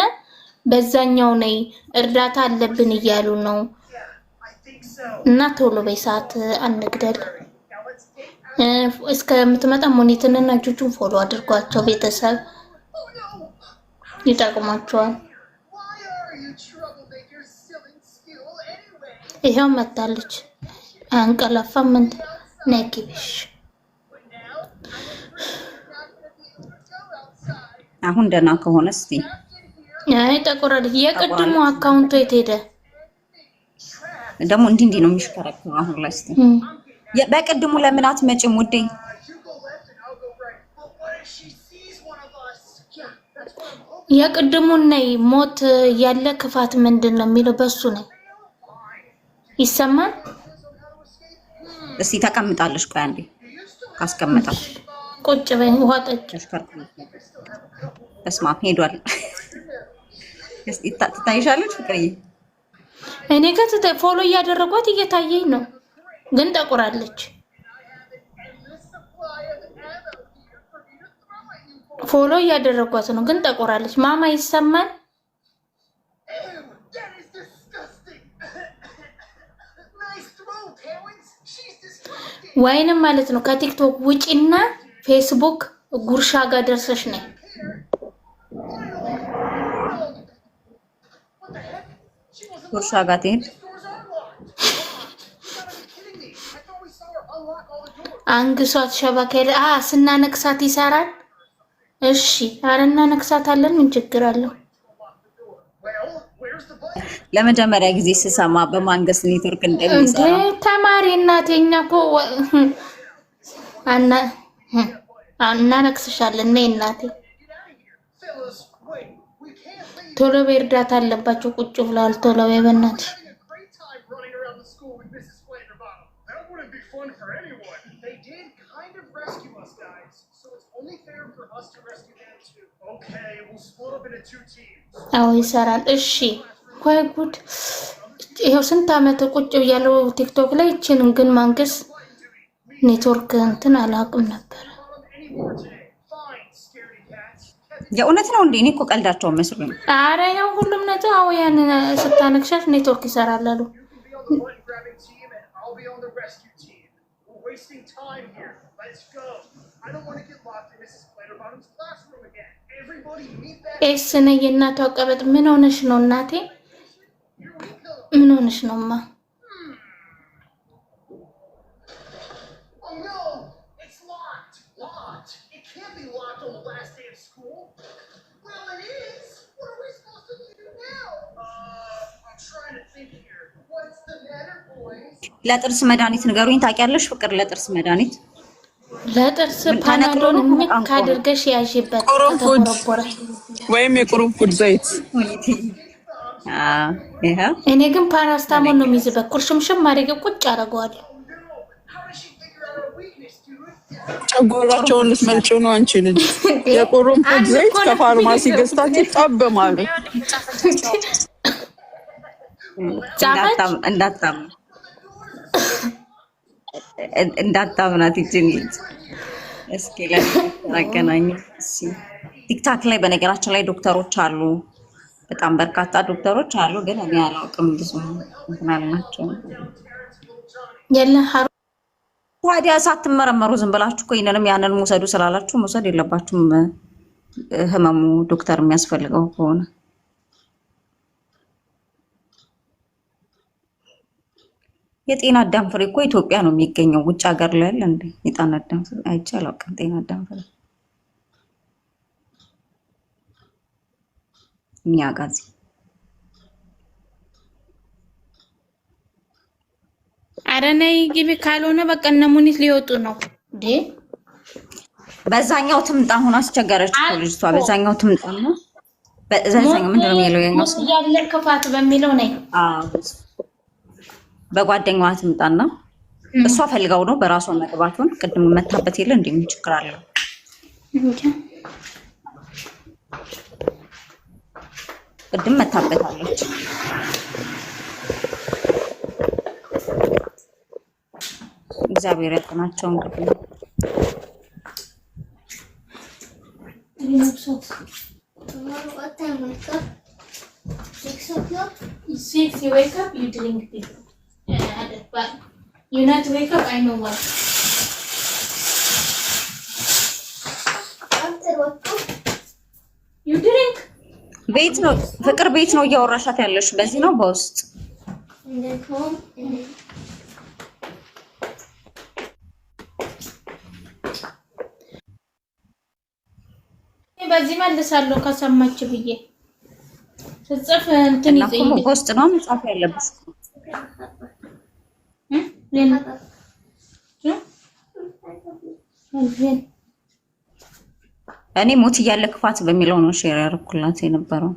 Speaker 2: በዛኛው ነው እርዳታ አለብን እያሉ ነው። እና ቶሎ በይ፣ ሰዓት አንግደል። እስከምትመጣ ሙኒትንና ጁጁን ፎሎ አድርጓቸው። ቤተሰብ ይጠቅማቸዋል። ይሄው መጣለች። አንቀላፋም ምን ነኪብሽ?
Speaker 1: አሁን ደህና ከሆነ እስቲ
Speaker 2: አይ ተቆራለ። የቅድሙ አካውንቱ የት ሄደ?
Speaker 1: ደግሞ እንዲህ ነው የሚሽከረከረው። አሁን ላይ እስቲ በቅድሙ ለምን አትመጭም ውዴ?
Speaker 2: የቅድሙን ነይ ሞት ያለ ክፋት ምንድን ነው የሚለው በሱ ነው ይሰማል።
Speaker 1: እስቲ ተቀምጣለሽ። ቆይ አንዴ ካስቀመጣሽ
Speaker 2: ቁጭ በይ፣ ውሃ ጠጪ።
Speaker 1: በስመ አብ ሄዷል። እስቲ ትታይሻለች ፍቅርዬ።
Speaker 2: እኔ ጋር ፎሎ እያደረጓት እየታየኝ ነው፣ ግን ጠቁራለች። ፎሎ እያደረጓት ነው፣ ግን ጠቁራለች። ማማ ይሰማል። ወይንም ማለት ነው ከቲክቶክ ውጪና ፌስቡክ ጉርሻ ጋር ደርሰሽ ነይ።
Speaker 1: ጉርሻ ጋር ትሄድ
Speaker 2: አንግሷት ሸባከለ ስናነክሳት ይሰራል። እሺ አረና ነክሳታለን። ምን ችግር አለው?
Speaker 1: ለመጀመሪያ ጊዜ ስሰማ በማንገስ ኔትወርክ እንደሚሰራ
Speaker 2: ተማሪ እናቴኛ እኮ እናነክስሻለን። ነይ እናቴ፣ ቶሎ በይ፣ እርዳታ አለባቸው። ቁጭ ብለዋል። ቶሎ በይ በእናትሽ። አዎ ይሰራል። እሺ ወይ ጉድ! ይሄው ስንት አመት ቁጭ ብያለሁ ቲክቶክ ላይ። እቺን ግን ማንገስ ኔትወርክ እንትን አላውቅም ነበር።
Speaker 1: የእውነት ነው እንዴ? እኔ እኮ ቀልዳቸው መስሎኝ።
Speaker 2: አረ ያው ሁሉም ነገር አዎ፣ ያን ስታነክሻት ኔትወርክ ይሰራል አሉ። ኤስ ነይ የእናቷ ቀበጥ። ምን ሆነሽ ነው እናቴ? ምን ሆነሽ ነውማ?
Speaker 1: ለጥርስ መድኃኒት ንገሩኝ። ታውቂያለሽ ፍቅር? ለጥርስ መድኃኒት
Speaker 2: ለጥርስ ፓናዶን ምክ አድርገሽ ያዥበት ተቆረቆረ
Speaker 3: ወይም የቁርንፉድ ዘይት።
Speaker 2: እኔ ግን ፓራስታሞን ነው የሚይዝበት። ቁርሽምሽም ማድረግ ቁጭ አደርገዋለሁ።
Speaker 3: ጨጓራቸውን ልትመልጪው ነው አንቺ ልጅ። የቁርንፉድ ዘይት ከፋርማሲ ገዝታችሁ ጣብ ማለት
Speaker 1: እንዳታምናት ይችን ልጅ እስኪ ላገናኝ። ቲክታክ ላይ በነገራችን ላይ ዶክተሮች አሉ፣ በጣም በርካታ ዶክተሮች አሉ። ግን እኔ አላውቅም ብዙ እንትን አልናቸው። ታዲያ ሳትመረመሩ ዝም ብላችሁ እኮ ይሄንንም ያንንም ውሰዱ ስላላችሁ መውሰድ የለባችሁም። ህመሙ ዶክተር የሚያስፈልገው ከሆነ የጤና አዳም ፍሬ እኮ ኢትዮጵያ ነው የሚገኘው። ውጭ ሀገር ላይ ያለ እንዴ የጤና አዳም ፍሬ አይቼ አላውቅም። ጤና አዳም ፍሬ እኛ ጋዚ
Speaker 2: አረነይ ግቢ ካልሆነ በቃ እነ ሙኒት ሊወጡ ነው እንዴ?
Speaker 1: በዛኛው ትምጣ። አሁን አስቸገረች እኮ ልጅቷ። በዛኛው ትምጣ ነው። በዛኛው ምንድን ነው የሚለው? ያኛው
Speaker 2: ያለ ክፋት በሚለው ነኝ።
Speaker 1: በጓደኛዋ ትምጣና እሷ ፈልጋው ነው በራሷ መግባቱን። ቅድም መታበት የለ እንዴ? ምን ችግር አለው? ቅድም መታበታለች። እግዚአብሔር ያጥናቸው እንግዲህ
Speaker 2: Six, you wake up, you drink tea. But you not wake up, I know what. After what? You drink?
Speaker 1: ቤት ነው ፍቅር፣ ቤት ነው እያወራሻት ያለሽ። በዚህ ነው በውስጥ
Speaker 2: በዚህ መልሳለሁ ከሰማች ብዬ ጽፍ እንትን ይዘኝ
Speaker 1: በውስጥ ነው መጻፍ ያለብሽ። እኔ ሞት እያለ ክፋት በሚለው ነው ሼር ያደረኩላት የነበረው።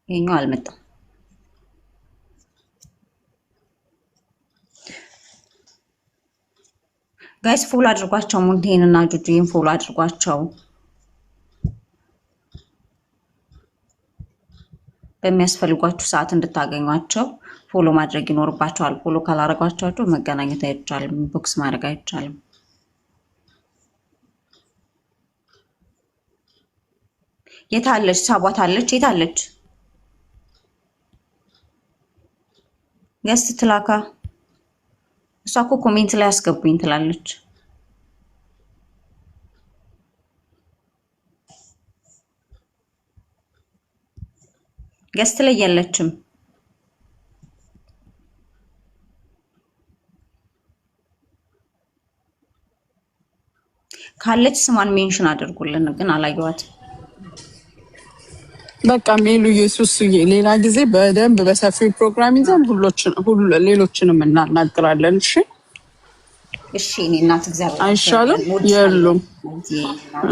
Speaker 1: ይሄኛው አልመጣም። ጋይስ ፎሎ አድርጓቸው። ሙንቴን እና ጁጁዬን ፎሎ አድርጓቸው። በሚያስፈልጓችሁ ሰዓት እንድታገኟቸው ፎሎ ማድረግ ይኖርባቸዋል። ፎሎ ካላረጓቸው መገናኘት አይቻልም፣ ቦክስ ማድረግ አይቻልም። የታለች ሳቧታለች? የታለች ገስት ትላካ? እሷ እኮ ኮሜንት ላይ አስገቡኝ ትላለች። ገስት ላይ የለችም። ካለች ስሟን ሜንሽን አድርጉልን። ግን አላየኋትም።
Speaker 3: በቃ ሜሉ ኢየሱስዬ፣ ሌላ ጊዜ በደንብ በሰፊው ፕሮግራም ይዘን ሌሎችንም እናናግራለን። እሺ
Speaker 1: እሺ። እኔ እናት እግዚአብሔር
Speaker 3: አይሻልም? የሉም።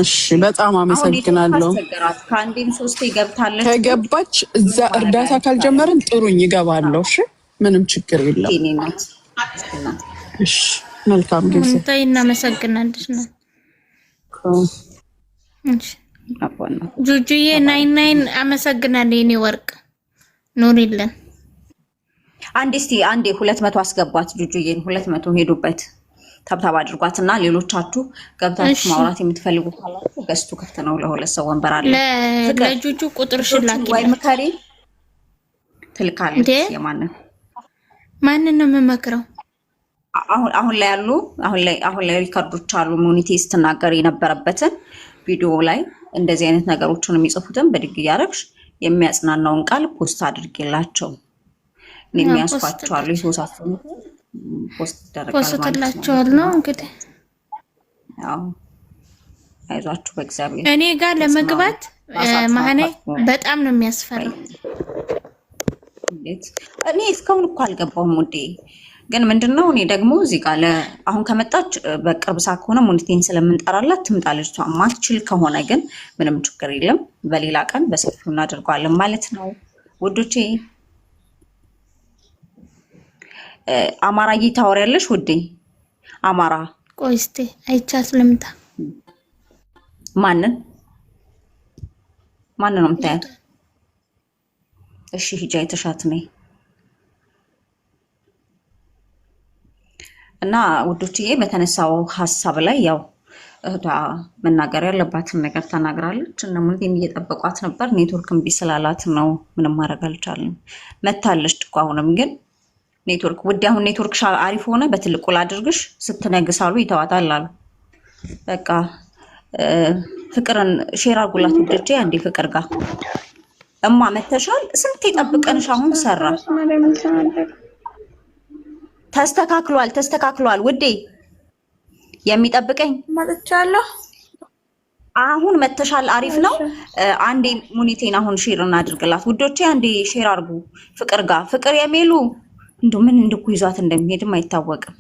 Speaker 3: እሺ፣ በጣም አመሰግናለሁ።
Speaker 1: ከአንዴም ሶስቴ ገብታለች።
Speaker 3: ከገባች እዛ እርዳታ ካልጀመርን ጥሩኝ፣ ይገባለሁ። እሺ፣ ምንም ችግር የለም።
Speaker 1: እኔ እናት
Speaker 3: እሺ፣ መልካም ጊዜ።
Speaker 2: ታይ እናመሰግናለች ነው። እሺ ጁጁዬ 99 አመሰግናለሁ። የኔ ወርቅ ኑሪልን።
Speaker 1: እስቲ አንዴ 200 አስገቧት። ጁጁዬን 200 ሄዱበት። ታብታብ አድርጓትና ሌሎቻችሁ ገብታችሁ ማውራት የምትፈልጉ ካላችሁ ገስቱ ክፍት ነው። ለሁለት ሰው ወንበር አለ።
Speaker 2: ለጁጁ ቁጥር ሽላኪ
Speaker 1: ወይ ምከሪ ትልካለች።
Speaker 2: ማንን ነው የምመክረው?
Speaker 1: አሁን ላይ ሪካርዶች አሉ። ሙኒቲ ስትናገር የነበረበትን ቪዲዮ ላይ እንደዚህ አይነት ነገሮችን የሚጽፉትን በድግ እያደረግሽ የሚያጽናናውን ቃል ፖስት አድርጌላቸው የሚያስፋቸዋሉ። የተወሳሰኑ ፖስት
Speaker 2: ይደረጋል ነው እንግዲህ።
Speaker 3: ያው
Speaker 1: አይዟችሁ በእግዚአብሔር።
Speaker 2: እኔ ጋር ለመግባት ማህኔ በጣም ነው የሚያስፈራው።
Speaker 1: እኔ እስካሁን እኮ አልገባሁም ውዴ። ግን ምንድነው እኔ ደግሞ እዚህ ጋር አሁን ከመጣች በቅርብ ሰዓት ከሆነ ሙኒቲን ስለምንጠራላት ትምጣለች። ማትችል ከሆነ ግን ምንም ችግር የለም። በሌላ ቀን በሰፊው እናደርገዋለን ማለት ነው ውዶቼ። አማራዬ ታወሪያለሽ ውዴ? አማራ
Speaker 2: ቆይ እስቲ አይቻት ልምጣ።
Speaker 1: ማንን ነው የምታያት? እሺ ሂጂ አይተሻት ነይ። እና ውዶችዬ በተነሳው ሐሳብ ላይ ያው እህቷ መናገር ያለባትን ነገር ተናግራለች። እና ሙኒቴም እየጠበቋት ነበር። ኔትወርክ እምቢ ስላላት ነው ምንም ማድረግ አልቻልንም። መታለች እኮ አሁንም ግን ኔትወርክ ውድ አሁን ኔትወርክ አሪፍ ሆነ። በትልቁ ላድርግሽ ስትነግሳሉ ይተዋታል አሉ። በቃ ፍቅርን ሼር አድርጉላት ውዶቼ። አንዴ ፍቅር ጋር እማ መተሻል ስንት የጠብቀንሽ አሁን ሰራ ተስተካክሏል ውዴ የሚጠብቀኝ
Speaker 5: መጥቻለሁ።
Speaker 1: አሁን መተሻል አሪፍ ነው። አንዴ ሙኒቴን አሁን ሼር እናድርግላት ውዶቼ። አንዴ ሼር አድርጉ ፍቅር ጋር ፍቅር የሚሉ ምን እንደኩ ይዟት እንደሚሄድም አይታወቅም።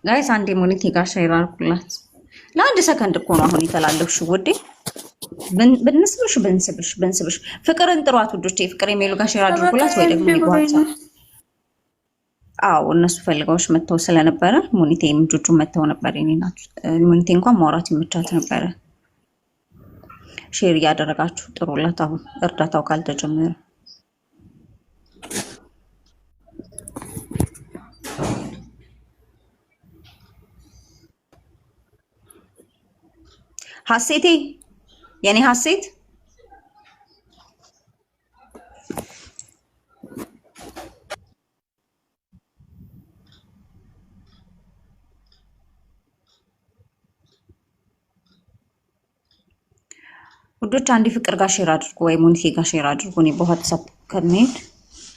Speaker 1: ጋይስ አንዴ ሙኒቴ ጋር ሼር አድርጉላት። ለአንድ ሰከንድ እኮ ነው አሁን የተላለፍሽ ውዴ። ብንስብሽ ፍቅርን ጥሯት ውዶቼ። ፍቅር የሚሉ ጋር ሼር አድርጉላት ወይ ደግሞ ይጓዛ። አዎ እነሱ ፈልገውሽ መተው ስለነበረ ሙኒቴም ጁጁ መተው ነበር። የኔናት ሙኒቴ እንኳን ማውራት ይመቻት ነበረ። ሼር እያደረጋችሁ ጥሩላት አሁን እርዳታው ካልተጀመረ። ሀሴቴ የኔ ሀሴት ውዶች አንዴ ፍቅር ጋር ሼር አድርጉ ወይ ሙኒቴ ጋር ሼር አድርጉ። እኔ በዋትስአፕ ከመሄድ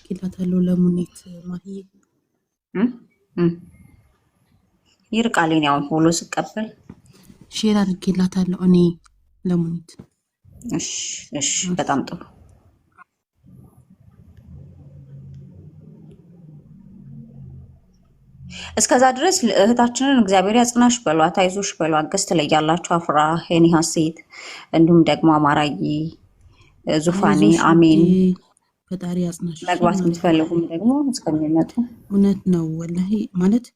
Speaker 5: ይላታለሁ ለሙኒት ማሂ
Speaker 1: ይርቃል። እኔ አሁን ፎሎ ስቀበል
Speaker 5: ሼር አድርጌላታለሁ እኔ ለሙኒት።
Speaker 1: እሺ በጣም ጥሩ። እስከዛ ድረስ እህታችንን እግዚአብሔር ያጽናሽ በሏት፣ አይዞሽ በሏት። ገስት ላይ ያላችሁ አፍራ የኔ ሀሴት እንዲሁም ደግሞ አማራይ ዙፋኔ አሜን
Speaker 5: ፈጣሪ ያጽናሽ።
Speaker 1: መግባት የምትፈልጉም ደግሞ እስከሚመጡ
Speaker 5: እውነት ነው ወላሂ ማለት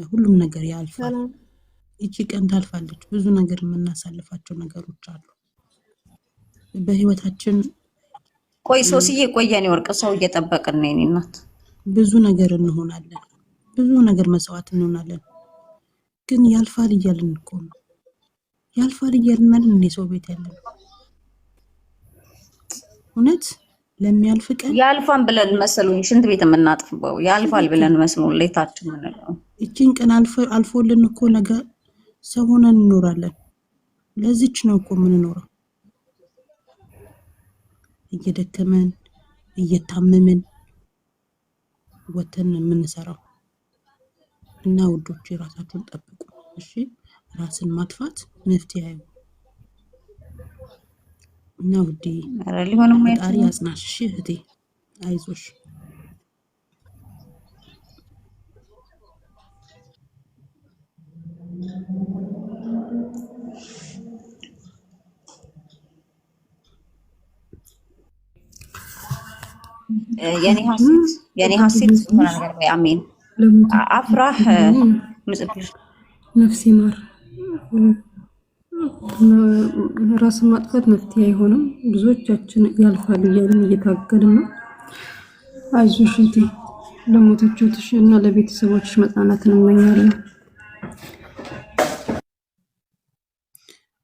Speaker 5: ሁሉም ነገር ያልፋል። እቺ ቀን ታልፋለች። ብዙ ነገር የምናሳልፋቸው ነገሮች አሉ በህይወታችን።
Speaker 1: ቆይ ሶስዬ ቆየኔ ወርቅ ሰው እየጠበቅን ነው። የኔ እናት
Speaker 5: ብዙ ነገር እንሆናለን፣ ብዙ ነገር መስዋዕት እንሆናለን። ግን ያልፋል እያልን እኮ ነው ያልፋል እያልን እንደ ሰው ቤት ያለን እውነት ለሚያልፍ ቀን
Speaker 1: ያልፋን ብለን መስሉኝ ሽንት ቤት የምናጥፍበው ያልፋል ብለን መስሉን ሌታችን ምን ነው።
Speaker 5: እቺን ቀን አልፎልን እኮ ነገ ሰው ሆነን እንኖራለን። ለዚች ነው እኮ የምንኖረው እየደከመን እየታመመን ወተን የምንሰራው። እና ውዶች ራሳችሁን ጠብቁ እሺ። ራስን ማጥፋት መፍትሄ አይሆንም። እና ውዴ ፈጣሪ ያጽናሽ እሺ እህቴ አይዞሽ።
Speaker 1: የኔ ሀሴት ሆነ ነገር ወይ አሜን አፍራህ ምጽብሽ
Speaker 6: ነፍሴ ማር ራስን ማጥፋት መፍትሄ አይሆንም። ብዙዎቻችን ያልፋል እያልን እየታገልን ነው። አይዞሽ እህቴ፣ ለሞተችሁትሽ እና ለቤተሰቦችሽ መጽናናትን እመኛለሁ።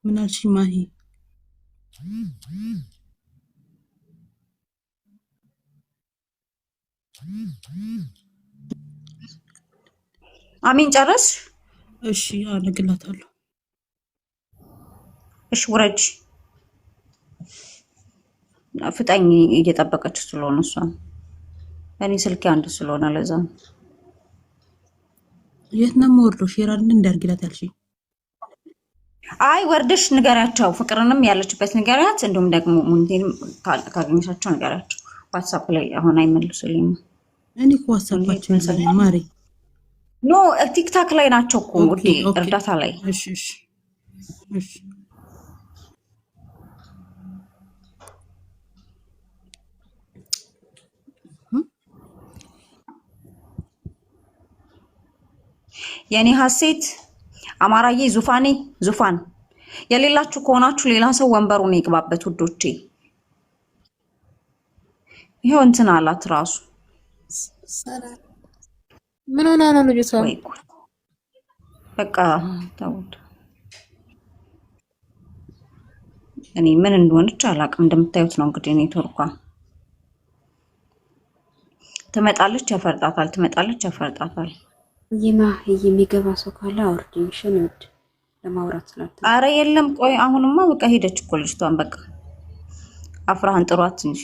Speaker 5: ምን አልሽ ማሂ?
Speaker 1: አሜን ጨረስ?
Speaker 5: እሺ አነግላታለሁ።
Speaker 1: እሺ ውረጅ። ፍጣኝ እየጠበቀች ስለሆነ እሷ እኔ ስልኬ አንድ ስለሆነ ለዛ
Speaker 5: የት ነው የምወርደው? ሼር አይደል እንዳርግላት ያልሽኝ?
Speaker 1: አይ ወርደሽ ንገሪያቸው፣ ፍቅርንም ያለችበት ንገሪያት። እንዲሁም ደግሞ ሙኒቴንም ካገኘሻቸው ንገሪያቸው። ዋትስአፕ ላይ አሁን አይመልሱልኝም።
Speaker 5: እኔ እኮ ዋትስአፓቸው ያለኝ ማሪ
Speaker 1: ኖ ቲክታክ ላይ ናቸው እኮ ውዴ፣ እርዳታ ላይ።
Speaker 5: እሺ እሺ እሺ
Speaker 1: የኔ ሀሴት አማራዬ ዙፋን የሌላችሁ ከሆናችሁ ሌላ ሰው ወንበሩን ይግባበት ውዶቼ። ይሄው እንትን አላት ራሱ
Speaker 7: ሰላም ምን ሆና ነው ልጅቷ?
Speaker 1: ወይ ጉድ! በቃ ተውት። እኔ ምን እንደሆነች አላውቅም። እንደምታዩት ነው እንግዲህ ኔትወርኳ ትመጣለች ያፈርጣታል፣ ትመጣለች ያፈርጣታል።
Speaker 4: የሚገባ ሰው ካለ አውርድኝ ሽንድ ለማውራት ስላት።
Speaker 1: አረ የለም ቆይ፣ አሁንማ በቃ ሄደች እኮ ልጅቷን። በቃ አፍራህን ጥሯት እንጂ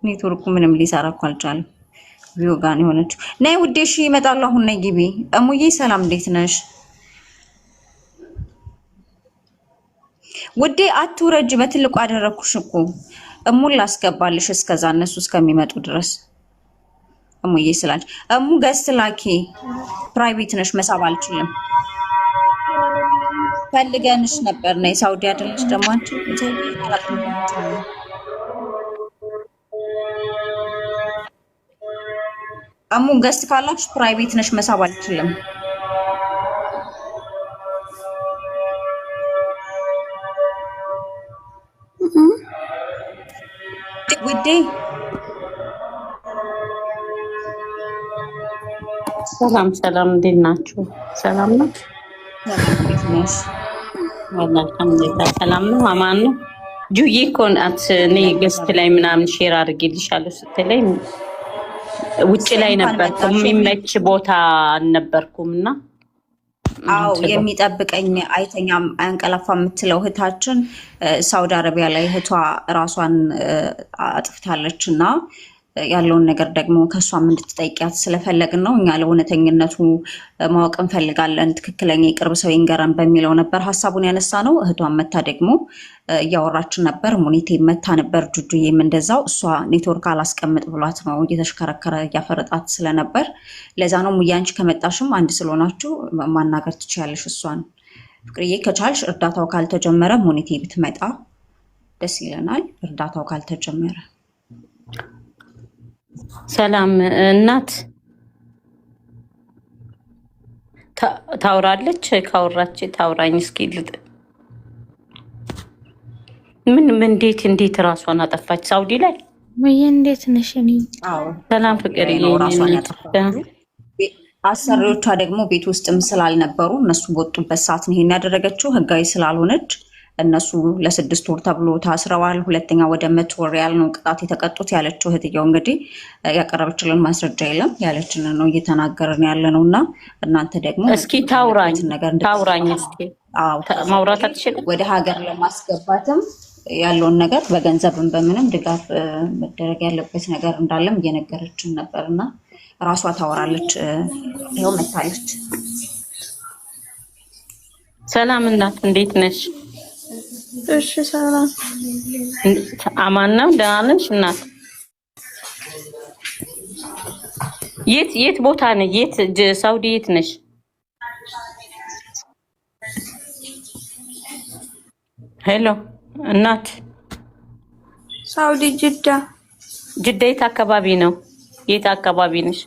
Speaker 1: ኔትወርኩ ምንም ሊሰራ እኮ አልቻለም። ቪዲዮ ጋር ነው የሆነችው። ነይ ውዴ፣ እሺ ይመጣሉ አሁን። ነይ ግቢ። እሙዬ ሰላም፣ እንዴት ነሽ ውዴ? አትውረጅ፣ በትልቁ አደረኩሽ እኮ። እሙን ላስገባልሽ እስከዛ እነሱ እስከሚመጡ ድረስ። እሙዬ ስላልሽ እሙ ገስት ላኪ። ፕራይቬት ነሽ፣ መሳብ አልችልም። ፈልገንሽ ነበር። ነይ ሳውዲ አይደለሽ ደግሞ አንቺ። እሙ ገስት ካላችሁ ፕራይቬት ነሽ፣ መሳብ አልችልም። ውዴ
Speaker 8: ሰላም ሰላም፣ እንዴት ናችሁ? ሰላም ነው። አልሐምዱሊላህ ሰላም ነው። አማን ነው። ጁዬ እኮ ናት። እኔ ገስት ላይ ምናምን ሼር አድርጌልሻለሁ ስትለኝ ውጭ ላይ ነበርኩ፣ የሚመች ቦታ አልነበርኩም እና
Speaker 1: አው የሚጠብቀኝ አይተኛም አንቀላፋ የምትለው እህታችን ሳውዲ አረቢያ ላይ እህቷ ራሷን አጥፍታለች እና ያለውን ነገር ደግሞ ከሷም እንድትጠይቂያት ስለፈለግን ነው። እኛ ለእውነተኝነቱ ማወቅ እንፈልጋለን። ትክክለኛ የቅርብ ሰው ይንገረን በሚለው ነበር ሀሳቡን ያነሳ ነው። እህቷን መታ ደግሞ እያወራችን ነበር። ሙኒቴ መታ ነበር። ጁጁዬም እንደዛው። እሷ ኔትወርክ አላስቀምጥ ብሏት ነው እየተሽከረከረ እያፈረጣት ስለነበር ለዛ ነው። ሙያንቺ ከመጣሽም አንድ ስለሆናችሁ ማናገር ትችያለሽ እሷን። ፍቅርዬ ከቻልሽ እርዳታው ካልተጀመረ ሙኒቴ ብትመጣ ደስ ይለናል። እርዳታው ካልተጀመረ
Speaker 8: ሰላም እናት ታውራለች። ካወራች ታውራኝ እስኪ። ምን እንዴት ራሷን አጠፋች ሳውዲ ላይ?
Speaker 2: ወይ እንዴት ነሽ? እኔ
Speaker 8: ሰላም ፍቅር
Speaker 1: ራሷን ያጠፋች። አሰሪዎቿ ደግሞ ቤት ውስጥም ስላልነበሩ እነሱ በወጡበት ሰዓት ነው ይሄን ያደረገችው። ህጋዊ ስላልሆነች እነሱ ለ6 ወር ተብሎ ታስረዋል። ሁለተኛ ወደ 100 ወር ያህል ነው ቅጣት የተቀጡት ያለችው እህትየው። እንግዲህ ያቀረበችልን ማስረጃ የለም፣ ያለችንን ነው እየተናገርን ያለ ነው። እና እናንተ ደግሞ
Speaker 8: እስኪ ታውራኝ እስኪ ማውራት አትችልም?
Speaker 1: ወደ ሀገር ለማስገባትም ያለውን ነገር በገንዘብም በምንም ድጋፍ መደረግ ያለበት ነገር እንዳለም እየነገረችን ነበር እና ራሷ ታወራለች። ይኸው መታለች።
Speaker 8: ሰላም እናት እንዴት ነሽ?
Speaker 7: እሺ ሰላም።
Speaker 8: አማን ነው። ደህና ነሽ እናት? የት ቦታ ነሽ? ሳውዲ የት ነሽ? ሄሎ እናት።
Speaker 7: ሳውዲ ጅዳ።
Speaker 8: ጅዳ የት አካባቢ ነው? የት አካባቢ ነሽ?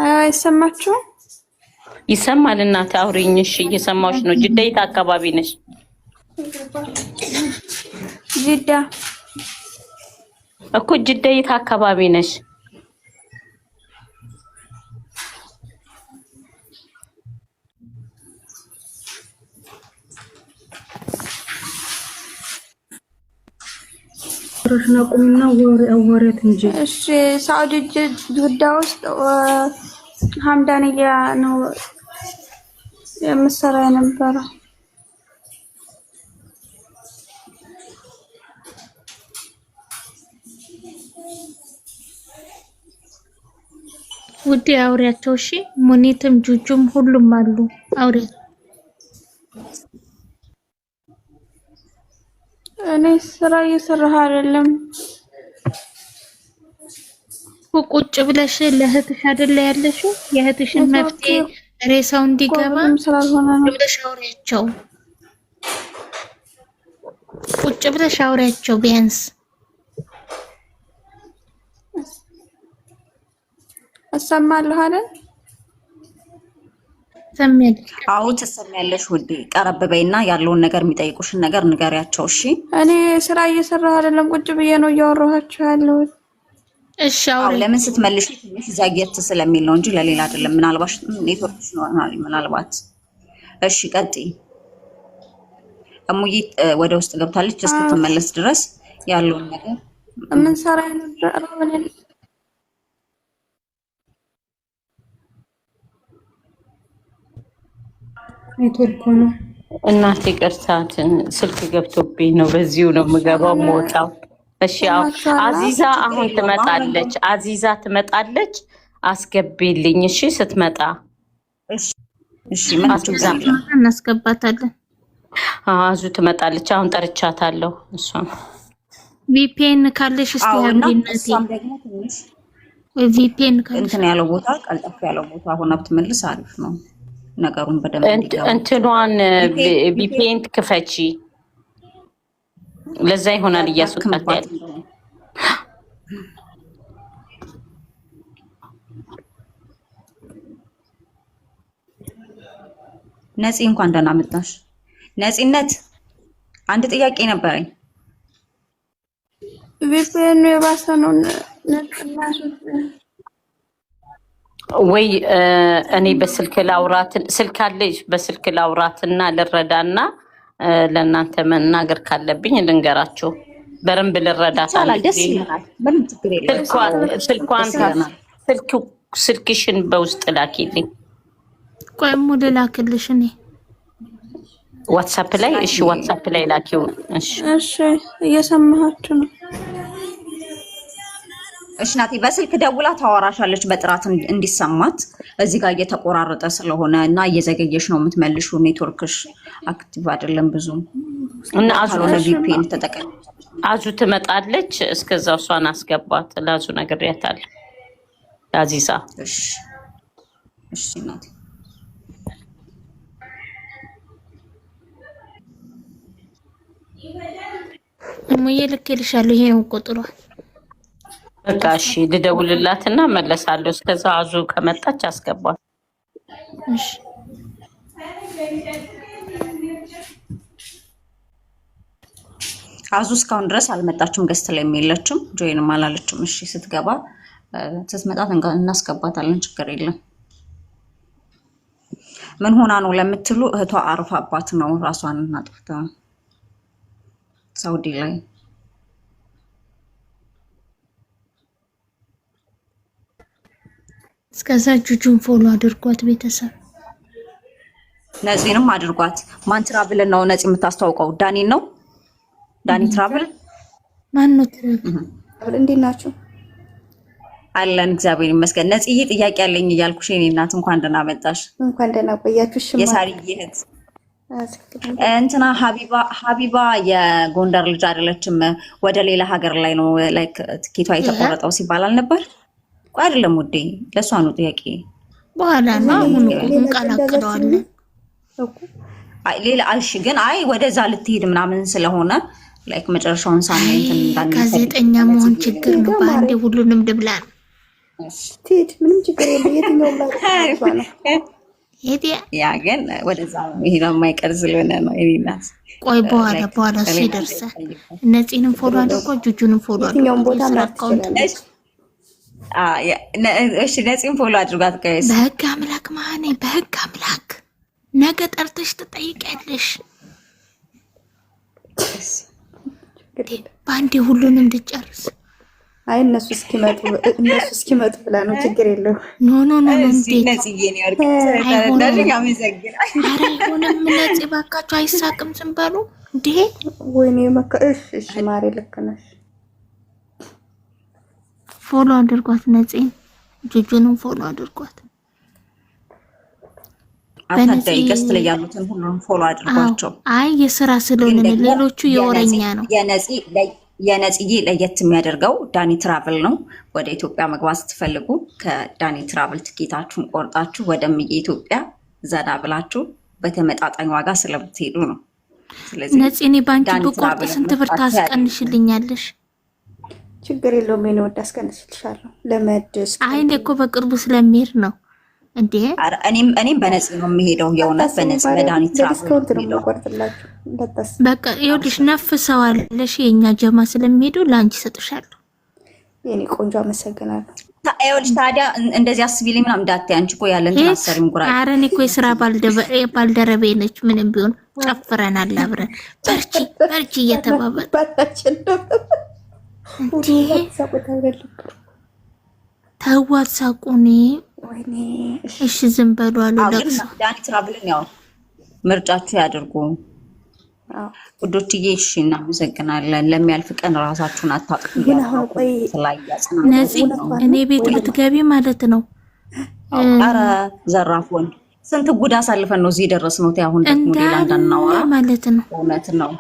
Speaker 7: አይሰማችሁ?
Speaker 8: ይሰማል እናት አውሪኝ። እሺ እየሰማሁሽ ነው። ጅዳ የት አካባቢ ነሽ?
Speaker 7: ጅዳ
Speaker 8: እኮ ጅዳ የት አካባቢ ነሽ?
Speaker 6: ራሽና ቁምና ወሬት እንጂ።
Speaker 7: እሺ ሳውዲ ጅዳ ውስጥ ሀምዳንያ ነው የምሰራ የነበረው።
Speaker 2: ውዴ አውሪያቸው። እሺ ሙኒትም ጁጁም ሁሉም አሉ። አውሪያቸው።
Speaker 7: እኔ ስራ እየሰራሁ አይደለም።
Speaker 2: ቁጭ ብለሽ ለእህትሽ አይደለ ያለሽው? የእህትሽን መፍትሄ ሬሳው እንዲገባ ብለሽ አውሪያቸው። ቁጭ ብለሽ አውሪያቸው ቢያንስ።
Speaker 7: እሰማለሁ አይደል?
Speaker 1: አዎ ትሰሚያለሽ ውዴ። ቀረብ በይና ያለውን ነገር የሚጠይቁሽን ነገር ንገሪያቸው። እሺ
Speaker 7: እኔ ስራ እየሰራሁ አይደለም፣ ቁጭ ብዬ ነው እያወራኋቸው ያለሁት።
Speaker 2: እሺ አውሪ።
Speaker 1: ለምን ስትመልሽ ትንሽ ዘግየት ስለሚል ነው እንጂ ለሌላ አይደለም። ምናልባት ኔትወርክሽ ነው ምናልባት። እሺ ቀጥይ። እሙዬ ወደ ውስጥ ገብታለች። እስክትመለስ ድረስ ያለውን ነገር
Speaker 7: ምን ሰራ ነው
Speaker 6: ኔትወርክ ነው።
Speaker 8: እናቴ ቅርሳትን ስልክ ገብቶብኝ ነው። በዚሁ ነው የምገባው የምወጣው። እሺ አዚዛ አሁን ትመጣለች። አዚዛ ትመጣለች። አስገቢልኝ። እሺ ስትመጣ
Speaker 1: እሺ ምን
Speaker 2: እናስገባታለን።
Speaker 8: አዙ ትመጣለች። አሁን ጠርቻታለሁ። እሷም
Speaker 2: ቪፒኤን ካለሽ እስቲ ያምሪነቲ ቪፒኤን ካለሽ
Speaker 1: እንትን ያለው ቦታ ቀልጠፍ ያለው ቦታ ሆና ብትመልስ አሪፍ ነው። ነገሩን በደንብ
Speaker 8: እንትኗን ቪፒኤን ክፈቺ። ለዛ ይሆናል እያስወጣት ያለ።
Speaker 1: ነፂ እንኳን ደህና መጣሽ። ነፂነት አንድ ጥያቄ ነበረኝ።
Speaker 7: ቪፒኤን የባሰ ነው
Speaker 8: ወይ? እኔ በስልክ ላውራት፣ ስልክ አለሽ? በስልክ ላውራትና ልረዳና ለእናንተ መናገር ካለብኝ ልንገራችሁ። በረንብ ልረዳት። ስልክሽን በውስጥ ላኪልኝ።
Speaker 2: ቆይ ሙሉ ላክልሽ እኔ
Speaker 8: ዋትስአፕ ላይ። እሺ ዋትስአፕ ላይ ላኪው።
Speaker 7: እሺ እየሰማችሁ ነው።
Speaker 1: እሺ ናቲ በስልክ ደውላ ታወራሻለች በጥራት እንዲሰማት። እዚህ ጋር እየተቆራረጠ ስለሆነ እና እየዘገየሽ ነው የምትመልሹ። ኔትወርክሽ አክቲቭ አይደለም ብዙ እና አዙ ቪፒኤን ተጠቀም።
Speaker 8: አዙ ትመጣለች። እስከዛው እሷን አስገባት። ላዙ ነግሬያታለሁ። አዚዛ
Speaker 1: እሺ እሺ ናቲ
Speaker 2: እሙዬ ልክልሻለሁ። ይሄን ቁጥሯ
Speaker 8: በቃ እሺ ልደውልላትና መለሳለሁ። እስከዛ አዙ ከመጣች አስገባት።
Speaker 2: እሺ
Speaker 1: አዙ እስካሁን ድረስ አልመጣችም። ገስት ላይ የለችም። ጆይንም አላለችም። እሺ ስትገባ ስትመጣ እናስገባታለን። ችግር የለም። ምን ሆና ነው ለምትሉ እህቷ አርፋባት ነው ራሷን አጥፍታ ሳውዲ ላይ።
Speaker 2: እስከዛ ጁጁን ፎሎ አድርጓት ቤተሰብ።
Speaker 1: ነፂንም አድርጓት። ማን ትራቭል ነው ነፂ የምታስተዋውቀው? ዳኒ ነው። ዳኒ ትራቭል
Speaker 2: ማን ነው?
Speaker 9: እንዴት ናችሁ?
Speaker 1: አለን እግዚአብሔር ይመስገን። ነፂዬ ጥያቄ አለኝ እያልኩሽ የኔ እናት እንኳን ደህና መጣሽ።
Speaker 9: እንኳን ደህና ቆያችሁ። እሺ
Speaker 1: የሳሪዬ እህት እንትና ሀቢባ የጎንደር ልጅ አይደለችም? ወደ ሌላ ሀገር ላይ ነው ላይክ ትኬቷ የተቆረጠው ሲባል አልነበር? ቆይ አይደለም ውዴ፣ ለሷ ነው ጥያቄ።
Speaker 2: በኋላ ነው አሁን እንቀላቅለዋለን።
Speaker 1: ሌላ አልሽ ግን አይ ወደዛ ልትሄድ ምናምን ስለሆነ ላይክ መጨረሻውን ሳምንት እንዳንተ
Speaker 2: ጋዜጠኛ መሆን ችግር ነው። በአንዴ ሁሉንም ድብላን
Speaker 9: ትሄድ ምንም ችግር የለም። የትኛው ላይ ነው
Speaker 1: ያ ግን ወደዛ ይሄ ነው የማይቀር ስለሆነ ነው የኔ እናት።
Speaker 2: ቆይ በኋላ እሱ ይደርሳል። እነዚህንም ፎሎ አድርጎ ጁጁንም ፎሎ አድርጎ
Speaker 9: የትኛውን ቦታ ማርካውንት
Speaker 1: እሺ ነፂን ፎሎ አድርጓት ጋይስ።
Speaker 2: በህግ አምላክ ማኔ በህግ አምላክ ነገ ጠርተሽ ትጠይቂያለሽ። በአንዴ ሁሉንም እንድጨርስ።
Speaker 9: አይ እነሱ እስኪመጡ ብላ ነው። ችግር የለው።
Speaker 2: ኖ እንዴት አይሆንም። ነፂ ባካችሁ አይሳቅም። ዝም በሉ እንዴ።
Speaker 9: ወይኔ እሺ ማሬ ልክ ነሽ።
Speaker 2: ፎሎ አድርጓት ነፂን፣ ጁጁንም ፎሎ አድርጓት።
Speaker 1: አታዳይ ገስት ላይ ያሉትን ሁሉንም ፎሎ አድርጓቸው።
Speaker 2: አይ የሥራ ስለሆነ ሌሎቹ የወረኛ ነው።
Speaker 1: የነፂዬ ለየት የሚያደርገው ዳኒ ትራቭል ነው። ወደ ኢትዮጵያ መግባት ስትፈልጉ ከዳኒ ትራቭል ትኬታችሁን ቆርጣችሁ ወደ ኢትዮጵያ ዘና ብላችሁ በተመጣጣኝ ዋጋ ስለምትሄዱ ነው። ስለዚህ
Speaker 2: ነፂ እኔ ባንክ ብቆርጥ ስንት ብር ታስቀንሽልኛለሽ?
Speaker 9: ችግር የለውም። እኔ ወደ አስቀንስልሻለሁ። ለመድስ
Speaker 2: አይ እኔ እኮ በቅርቡ ስለሚሄድ ነው። እንዴ
Speaker 1: እኔም በነጽ ነው የምሄደው የእውነት በነጽ መድኃኒት
Speaker 9: ዲስካውንት ነው የምቆርጥላችሁ።
Speaker 2: በቃ ይኸውልሽ ነፍሰዋለሽ የኛ ጀማ ስለሚሄዱ ለአንቺ ሰጥሻለሁ።
Speaker 9: የኔ ቆንጆ አመሰግናለሁ።
Speaker 1: ይኸውልሽ ታዲያ እንደዚህ አስቢልኝ ምናምን እንዳትዪ አንቺ እኮ ያለን ታሰሪም ጉራ
Speaker 2: ኧረ እኔ እኮ የስራ ባልደረቤ ነች። ምንም ቢሆን ጨፍረናል አብረን በርቺ እየተባባል ተዋት ሳቁኔ እሺ ዝም በሉ አሉ ለቅሶ
Speaker 1: ዳኒት ራብልን ያው ምርጫችሁ ያድርጉ ውዶችዬ። እሺ እናመሰግናለን። ለሚያልፍ ቀን ራሳችሁን አታጥፉ።
Speaker 2: እኔ ቤት ልትገቢ ማለት ነው።
Speaker 1: ኧረ ዘራፎን ስንት ጉድ አሳልፈን ነው እዚህ የደረስነው። አሁን ደግሞ ሌላ እንዳናወራ
Speaker 2: ማለት ነው።
Speaker 1: እውነት ነው።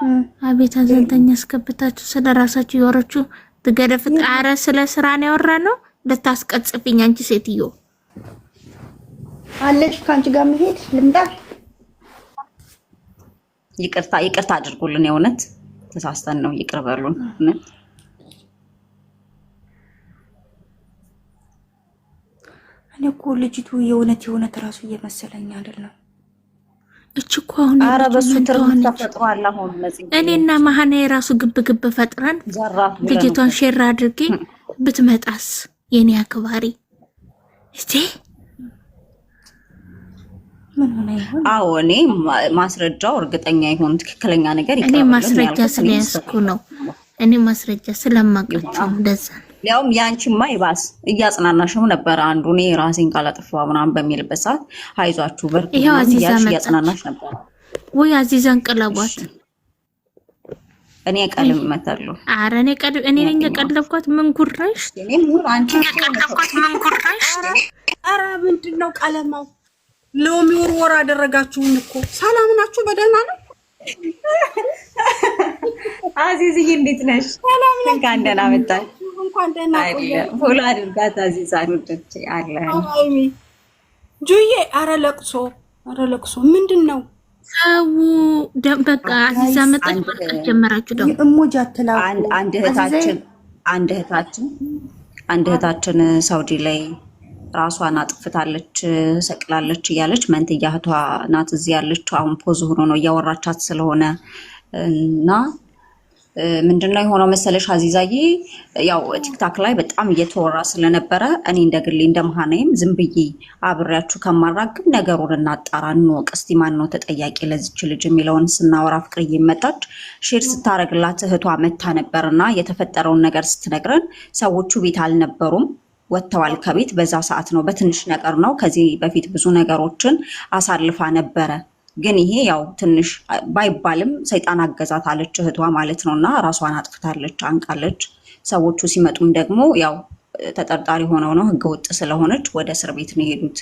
Speaker 2: አቤት አዘንተኛ አስገብታችሁ ስለ ራሳችሁ ያወራችሁ ትገደፍት። ኧረ ስለ ስራ ነው ያወራነው። ልታስቀጽፍኝ አንቺ ሴትዮ
Speaker 9: አለሽ ካንቺ ጋር መሄድ ልምጣ።
Speaker 1: ይቅርታ አድርጉልን። የእውነት ተሳስተን ነው። ይቅር በሉን። እውነት
Speaker 9: እኔ እኮ ልጅቱ የእውነት ራሱ እየመሰለኝ አይደለም።
Speaker 2: እቺ እኮ አሁን
Speaker 1: ኧረ በሱ ትርፍ ተፈጥሯል። አሁን
Speaker 2: እኔና ማህና የራሱ ግብ ፈጥረን ልጅቷን ሼር አድርጌ ብትመጣስ የኔ አክባሪ እስቲ
Speaker 1: አዎ እኔ ማስረጃው እርግጠኛ ይሁን ትክክለኛ ነገር
Speaker 2: እኔ ማስረጃ ስለያዝኩ ነው። እኔ ማስረጃ ስለማውቃቸው እንደዛ
Speaker 1: ያውም ያንቺማ ይባስ እያጽናናሽው ነበር። አንዱ እኔ ራሴን ካላጠፋው ምናምን በሚልበት ሰዓት አይዟችሁ በርቱ እያጽናናሽ ነበር
Speaker 2: ወይ አዚዛን ቀለቧት።
Speaker 1: እኔ ቀለም መታለሁ።
Speaker 2: ኧረ እኔ ነኝ የቀለብኳት። ምን ጉራሽ
Speaker 1: እኔም ሁሉ አንቺ የቀለብኳት ምን ጉራሽ።
Speaker 3: ኧረ ምንድነው ቀለማው? ሎሚ ወርወር አደረጋችሁን እኮ። ሰላም ናችሁ? በደህና ነው?
Speaker 1: አዚዝዬ እንዴት ነሽ?
Speaker 3: ሰላም ነኝ።
Speaker 1: እንኳን ደህና መጣሽ።
Speaker 3: እንኳን ደህና ቆየሽ።
Speaker 1: ፎሎ አድርጋት አዚዛ ወደች አለ
Speaker 3: አይሚ ጁዬ። ኧረ ለቅሶ ምንድነው?
Speaker 2: አው በቃ አዚዛ መጣች። በቃ ጀመራችሁ ደግሞ
Speaker 9: እሞጃ ተላቁ።
Speaker 1: አንድ እህታችን ሳውዲ ላይ ራሷን አጥፍታለች ሰቅላለች እያለች መንትያ እህቷ ናት እዚህ ያለችው። አሁን ፖዝ ሆኖ ነው እያወራቻት ስለሆነ እና ምንድነው የሆነው መሰለሽ አዚዛዬ፣ ያው ቲክታክ ላይ በጣም እየተወራ ስለነበረ እኔ እንደግሌ እንደመሃናይም ዝም ብዬ አብሬያችሁ ከማራግብ ነገሩን እናጣራ እንወቅ እስቲ ማን ነው ተጠያቂ ለዚች ልጅ የሚለውን ስናወራ ፍቅርዬ መጣች። ሼር ስታረግላት እህቷ መታ ነበርና የተፈጠረውን ነገር ስትነግረን ሰዎቹ ቤት አልነበሩም ወጥተዋል ከቤት። በዛ ሰዓት ነው በትንሽ ነገር ነው። ከዚህ በፊት ብዙ ነገሮችን አሳልፋ ነበረ። ግን ይሄ ያው ትንሽ ባይባልም ሰይጣን አገዛት አለች እህቷ ማለት ነውና ራሷን አጥፍታለች፣ አንቃለች። ሰዎቹ ሲመጡም ደግሞ ያው ተጠርጣሪ ሆነው ነው ህገወጥ ስለሆነች ወደ እስር ቤት ነው የሄዱት።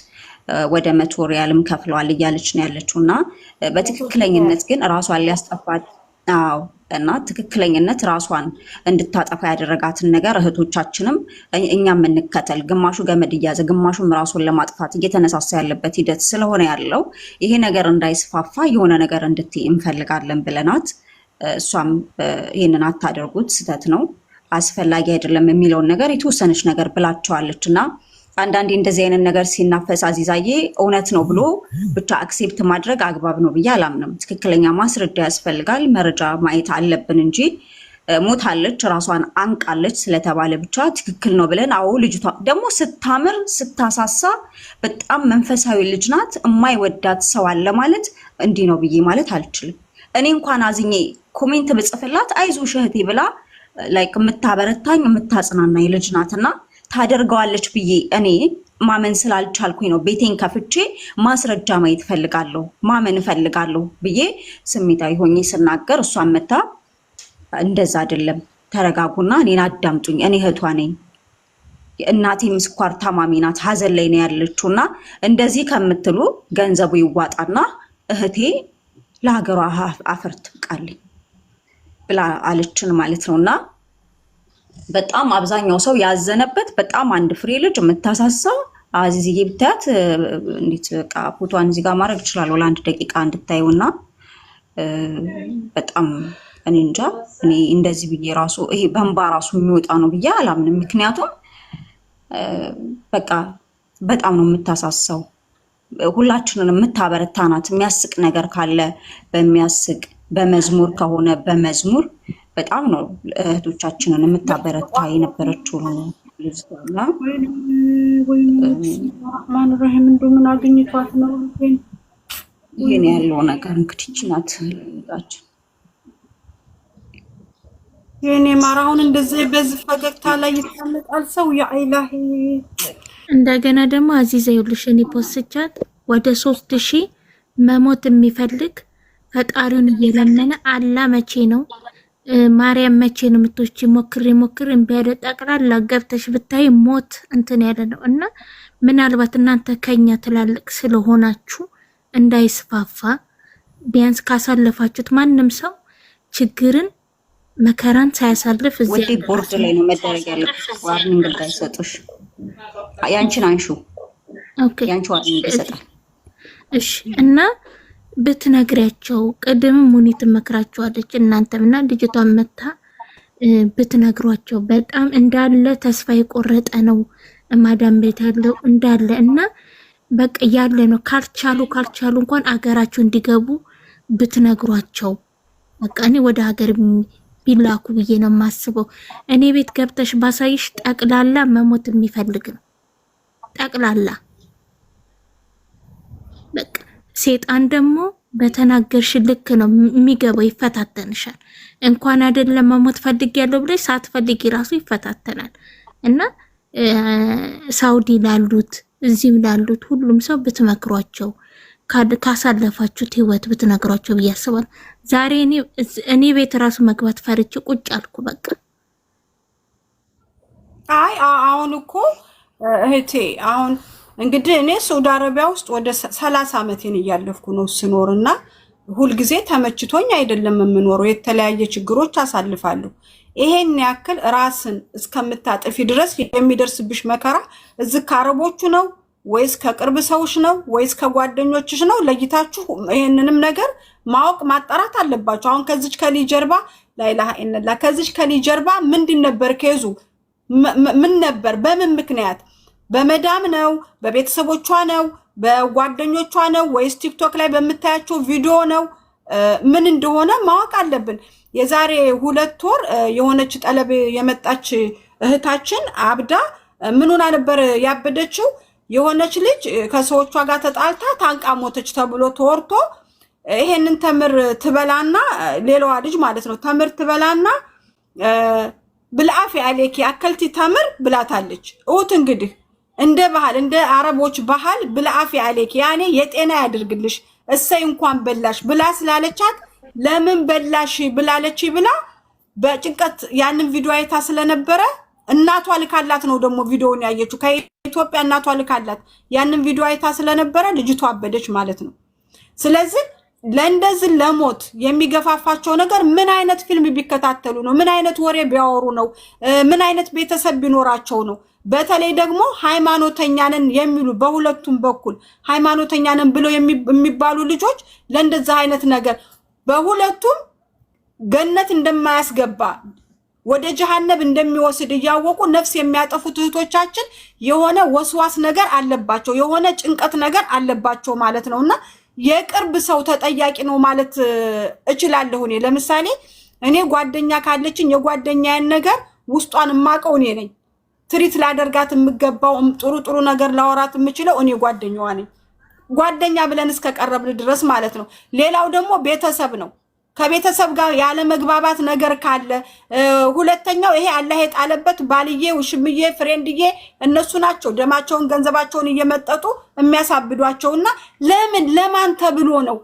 Speaker 1: ወደ 100 ሪያልም ከፍለዋል እያለች ነው ያለችውና በትክክለኝነት ግን ራሷን ሊያስጠፋት እና ትክክለኝነት ራሷን እንድታጠፋ ያደረጋትን ነገር እህቶቻችንም እኛም እንከተል። ግማሹ ገመድ እያዘ ግማሹም ራሱን ለማጥፋት እየተነሳሳ ያለበት ሂደት ስለሆነ ያለው ይሄ ነገር እንዳይስፋፋ የሆነ ነገር እንድትይ እንፈልጋለን ብለናት፣ እሷም ይህንን አታደርጉት ስህተት ነው አስፈላጊ አይደለም የሚለውን ነገር የተወሰነች ነገር ብላቸዋለች። እና አንዳንዴ እንደዚህ አይነት ነገር ሲናፈስ አዚዛዬ እውነት ነው ብሎ ብቻ አክሴፕት ማድረግ አግባብ ነው ብዬ አላምንም። ትክክለኛ ማስረጃ ያስፈልጋል፣ መረጃ ማየት አለብን እንጂ ሞታለች ራሷን አንቃለች ስለተባለ ብቻ ትክክል ነው ብለን አዎ። ልጅቷ ደግሞ ስታምር ስታሳሳ በጣም መንፈሳዊ ልጅ ናት። የማይወዳት ሰው አለ ማለት እንዲህ ነው ብዬ ማለት አልችልም። እኔ እንኳን አዝኜ ኮሜንት ብጽፍላት አይዞሽ እህቴ ብላ ላይክ የምታበረታኝ የምታጽናናኝ ልጅ ናትና ታደርገዋለች ብዬ እኔ ማመን ስላልቻልኩኝ ነው ቤቴን ከፍቼ ማስረጃ ማየት ፈልጋለሁ ማመን ፈልጋለሁ ብዬ ስሜታዊ ሆኜ ስናገር እሷን መታ እንደዛ አይደለም ተረጋጉና እኔን አዳምጡኝ፣ እኔ እህቷ ነኝ፣ እናቴም ስኳር ታማሚ ናት፣ ሀዘን ላይ ነው ያለችውና እንደዚህ ከምትሉ ገንዘቡ ይዋጣና እህቴ ለሀገሯ አፈር ትብቃልኝ ብላ አለችን ማለት ነውና በጣም አብዛኛው ሰው ያዘነበት በጣም አንድ ፍሬ ልጅ የምታሳሳ አዚዝዬ ብታያት እንዴት በቃ ፎቶዋን እዚህ ጋር ማድረግ እችላለሁ ለአንድ ደቂቃ እንድታዩና በጣም እኔ እንጃ እኔ እንደዚህ ብዬ ራሱ ይሄ በእንባ ራሱ የሚወጣ ነው ብዬ አላምንም። ምክንያቱም በቃ በጣም ነው የምታሳሳው። ሁላችንን የምታበረታናት የሚያስቅ ነገር ካለ በሚያስቅ በመዝሙር ከሆነ በመዝሙር በጣም ነው እህቶቻችንን የምታበረታ የነበረችው ልጅቷና
Speaker 6: ማን ረህም እንደው ምን አግኝቷት ነው
Speaker 1: ይሄን ያለው ነገር እንግዲህ ናት ልጅታችን
Speaker 6: የኔ ማራውን እንደዚህ በዚህ ፈገግታ ላይ ይታመጣል ሰው ያ ኢላሂ
Speaker 2: እንደገና ደግሞ አዚዛ ይኸውልሽ እኔ ፖስትቻት ወደ 3000 መሞት የሚፈልግ ፈጣሪውን እየለመነ አላ መቼ ነው ማርያም መቼ ነው የምትወጪ ሞክሪ እምቢ ያለ ጠቅላላ ገብተሽ ብታይ ሞት እንትን ያለ ነው እና ምናልባት እናንተ ከኛ ትላልቅ ስለሆናችሁ እንዳይስፋፋ ቢያንስ ካሳለፋችሁት ማንም ሰው ችግርን መከራን ሳያሳልፍ እዚህ
Speaker 1: ወዲ ቦርድ ላይ ነው መደረግ ያለበት ዋርኒንግ እንዳይሰጡሽ ያንቺን አንሹ
Speaker 2: ኦኬ
Speaker 1: ያንቺ ዋርኒንግ ይሰጣል
Speaker 2: እሺ እና ብትነግሪያቸው ቀደም ሙኒት መከራቸዋለች እናንተምና ልጅቷን መታ ብትነግሯቸው በጣም እንዳለ ተስፋ የቆረጠ ነው ማዳም ቤት ያለው እንዳለ እና በቃ ያለ ነው ካልቻሉ እንኳን አገራቸው እንዲገቡ ብትነግሯቸው በቃ እኔ ወደ ሀገር ቢላኩ ብዬ ነው የማስበው እኔ ቤት ገብተሽ ባሳይሽ ጠቅላላ መሞት የሚፈልግ ነው ጠቅላላ በቃ ሴጣን ደግሞ በተናገርሽ ልክ ነው የሚገባው ይፈታተንሻል እንኳን አይደለም መሞት ፈልግ ያለው ብለሽ ሳትፈልጊ ራሱ ይፈታተናል እና ሳውዲ ላሉት እዚህም ላሉት ሁሉም ሰው ብትመክሯቸው ካሳለፋችሁት ህይወት ብትነግሯቸው ብያስባል ዛሬ እኔ ቤት ራሱ መግባት ፈርቼ ቁጭ አልኩ በቃ
Speaker 6: አይ አሁን እኮ እህቴ አሁን እንግዲህ እኔ ሳውዲ አረቢያ ውስጥ ወደ 30 አመቴን እያለፍኩ ነው ስኖርና ሁሉ ጊዜ ተመችቶኝ አይደለም የምኖረው የተለያየ ችግሮች አሳልፋለሁ ይሄን ያክል ራስን እስከምታጠፊ ድረስ የሚደርስብሽ መከራ እዚህ ከአረቦቹ ነው ወይስ ከቅርብ ሰዎች ነው ወይስ ከጓደኞችሽ ነው ለይታችሁ ይሄንንም ነገር ማወቅ ማጣራት አለባችሁ አሁን ከዚች ከሊ ጀርባ ላይላህ ኢነላ ከዚች ከሊ ጀርባ ምንድን ነበር ከዙ ምን ነበር በምን ምክንያት በመዳም ነው በቤተሰቦቿ ነው በጓደኞቿ ነው ወይስ ቲክቶክ ላይ በመታያቸው ቪዲዮ ነው ምን እንደሆነ ማወቅ አለብን የዛሬ 2 ወር የሆነች ጠለብ የመጣች እህታችን አብዳ ምን ሆና ነበር ያበደችው የሆነች ልጅ ከሰዎቿ ጋር ተጣልታ ታንቃ ሞተች ተብሎ ተወርቶ ይሄንን ተምር ትበላና ሌላዋ ልጅ ማለት ነው ተምር ትበላና ብልአፊ አለኪ አከልቲ ተምር ብላታለች እውት እንግዲህ እንደ ባህል እንደ አረቦች ባህል ብልአፊ አለኪ ያኔ የጤና ያድርግልሽ እሰይ እንኳን በላሽ ብላ ስላለቻት ለምን በላሽ ብላለች ብላ በጭንቀት ያንን ቪዲዮ አይታ ስለነበረ እናቷ ልካላት ነው ደግሞ ቪዲዮውን ያየችው ከኢትዮጵያ እናቷ ልካላት ያንን ቪዲዮ አይታ ስለነበረ ልጅቷ አበደች ማለት ነው ስለዚህ ለእንደዚህ ለሞት የሚገፋፋቸው ነገር ምን አይነት ፊልም ቢከታተሉ ነው ምን አይነት ወሬ ቢያወሩ ነው ምን አይነት ቤተሰብ ቢኖራቸው ነው በተለይ ደግሞ ሃይማኖተኛ ነን የሚሉ በሁለቱም በኩል ሃይማኖተኛ ነን ብለው የሚባሉ ልጆች ለእንደዚህ አይነት ነገር በሁለቱም ገነት እንደማያስገባ ወደ ጀሃነም እንደሚወስድ ያወቁ ነፍስ የሚያጠፉት እህቶቻችን የሆነ ወስዋስ ነገር አለባቸው የሆነ ጭንቀት ነገር አለባቸው ማለት ነውና የቅርብ ሰው ተጠያቂ ነው ማለት እችላለሁ እኔ ለምሳሌ እኔ ጓደኛ ካለችኝ የጓደኛዬን ነገር ውስጧን ማቀው እኔ ነኝ ትሪት ላደርጋት የምገባው ጥሩ ነገር ላወራት የምችለው እኔ ጓደኛዋ ነኝ ጓደኛ ብለን እስከቀረብን ድረስ ማለት ነው ሌላው ደግሞ ቤተሰብ ነው ከቤተሰብ ጋር ያለ መግባባት ነገር ካለ ሁለተኛው ይሄ አላህ የጣለበት ባልዬ ውሽምዬ ፍሬንድዬ እነሱ ናቸው ደማቸውን ገንዘባቸውን እየመጠጡ የሚያሳብዷቸውና ለማን ተብሎ ነው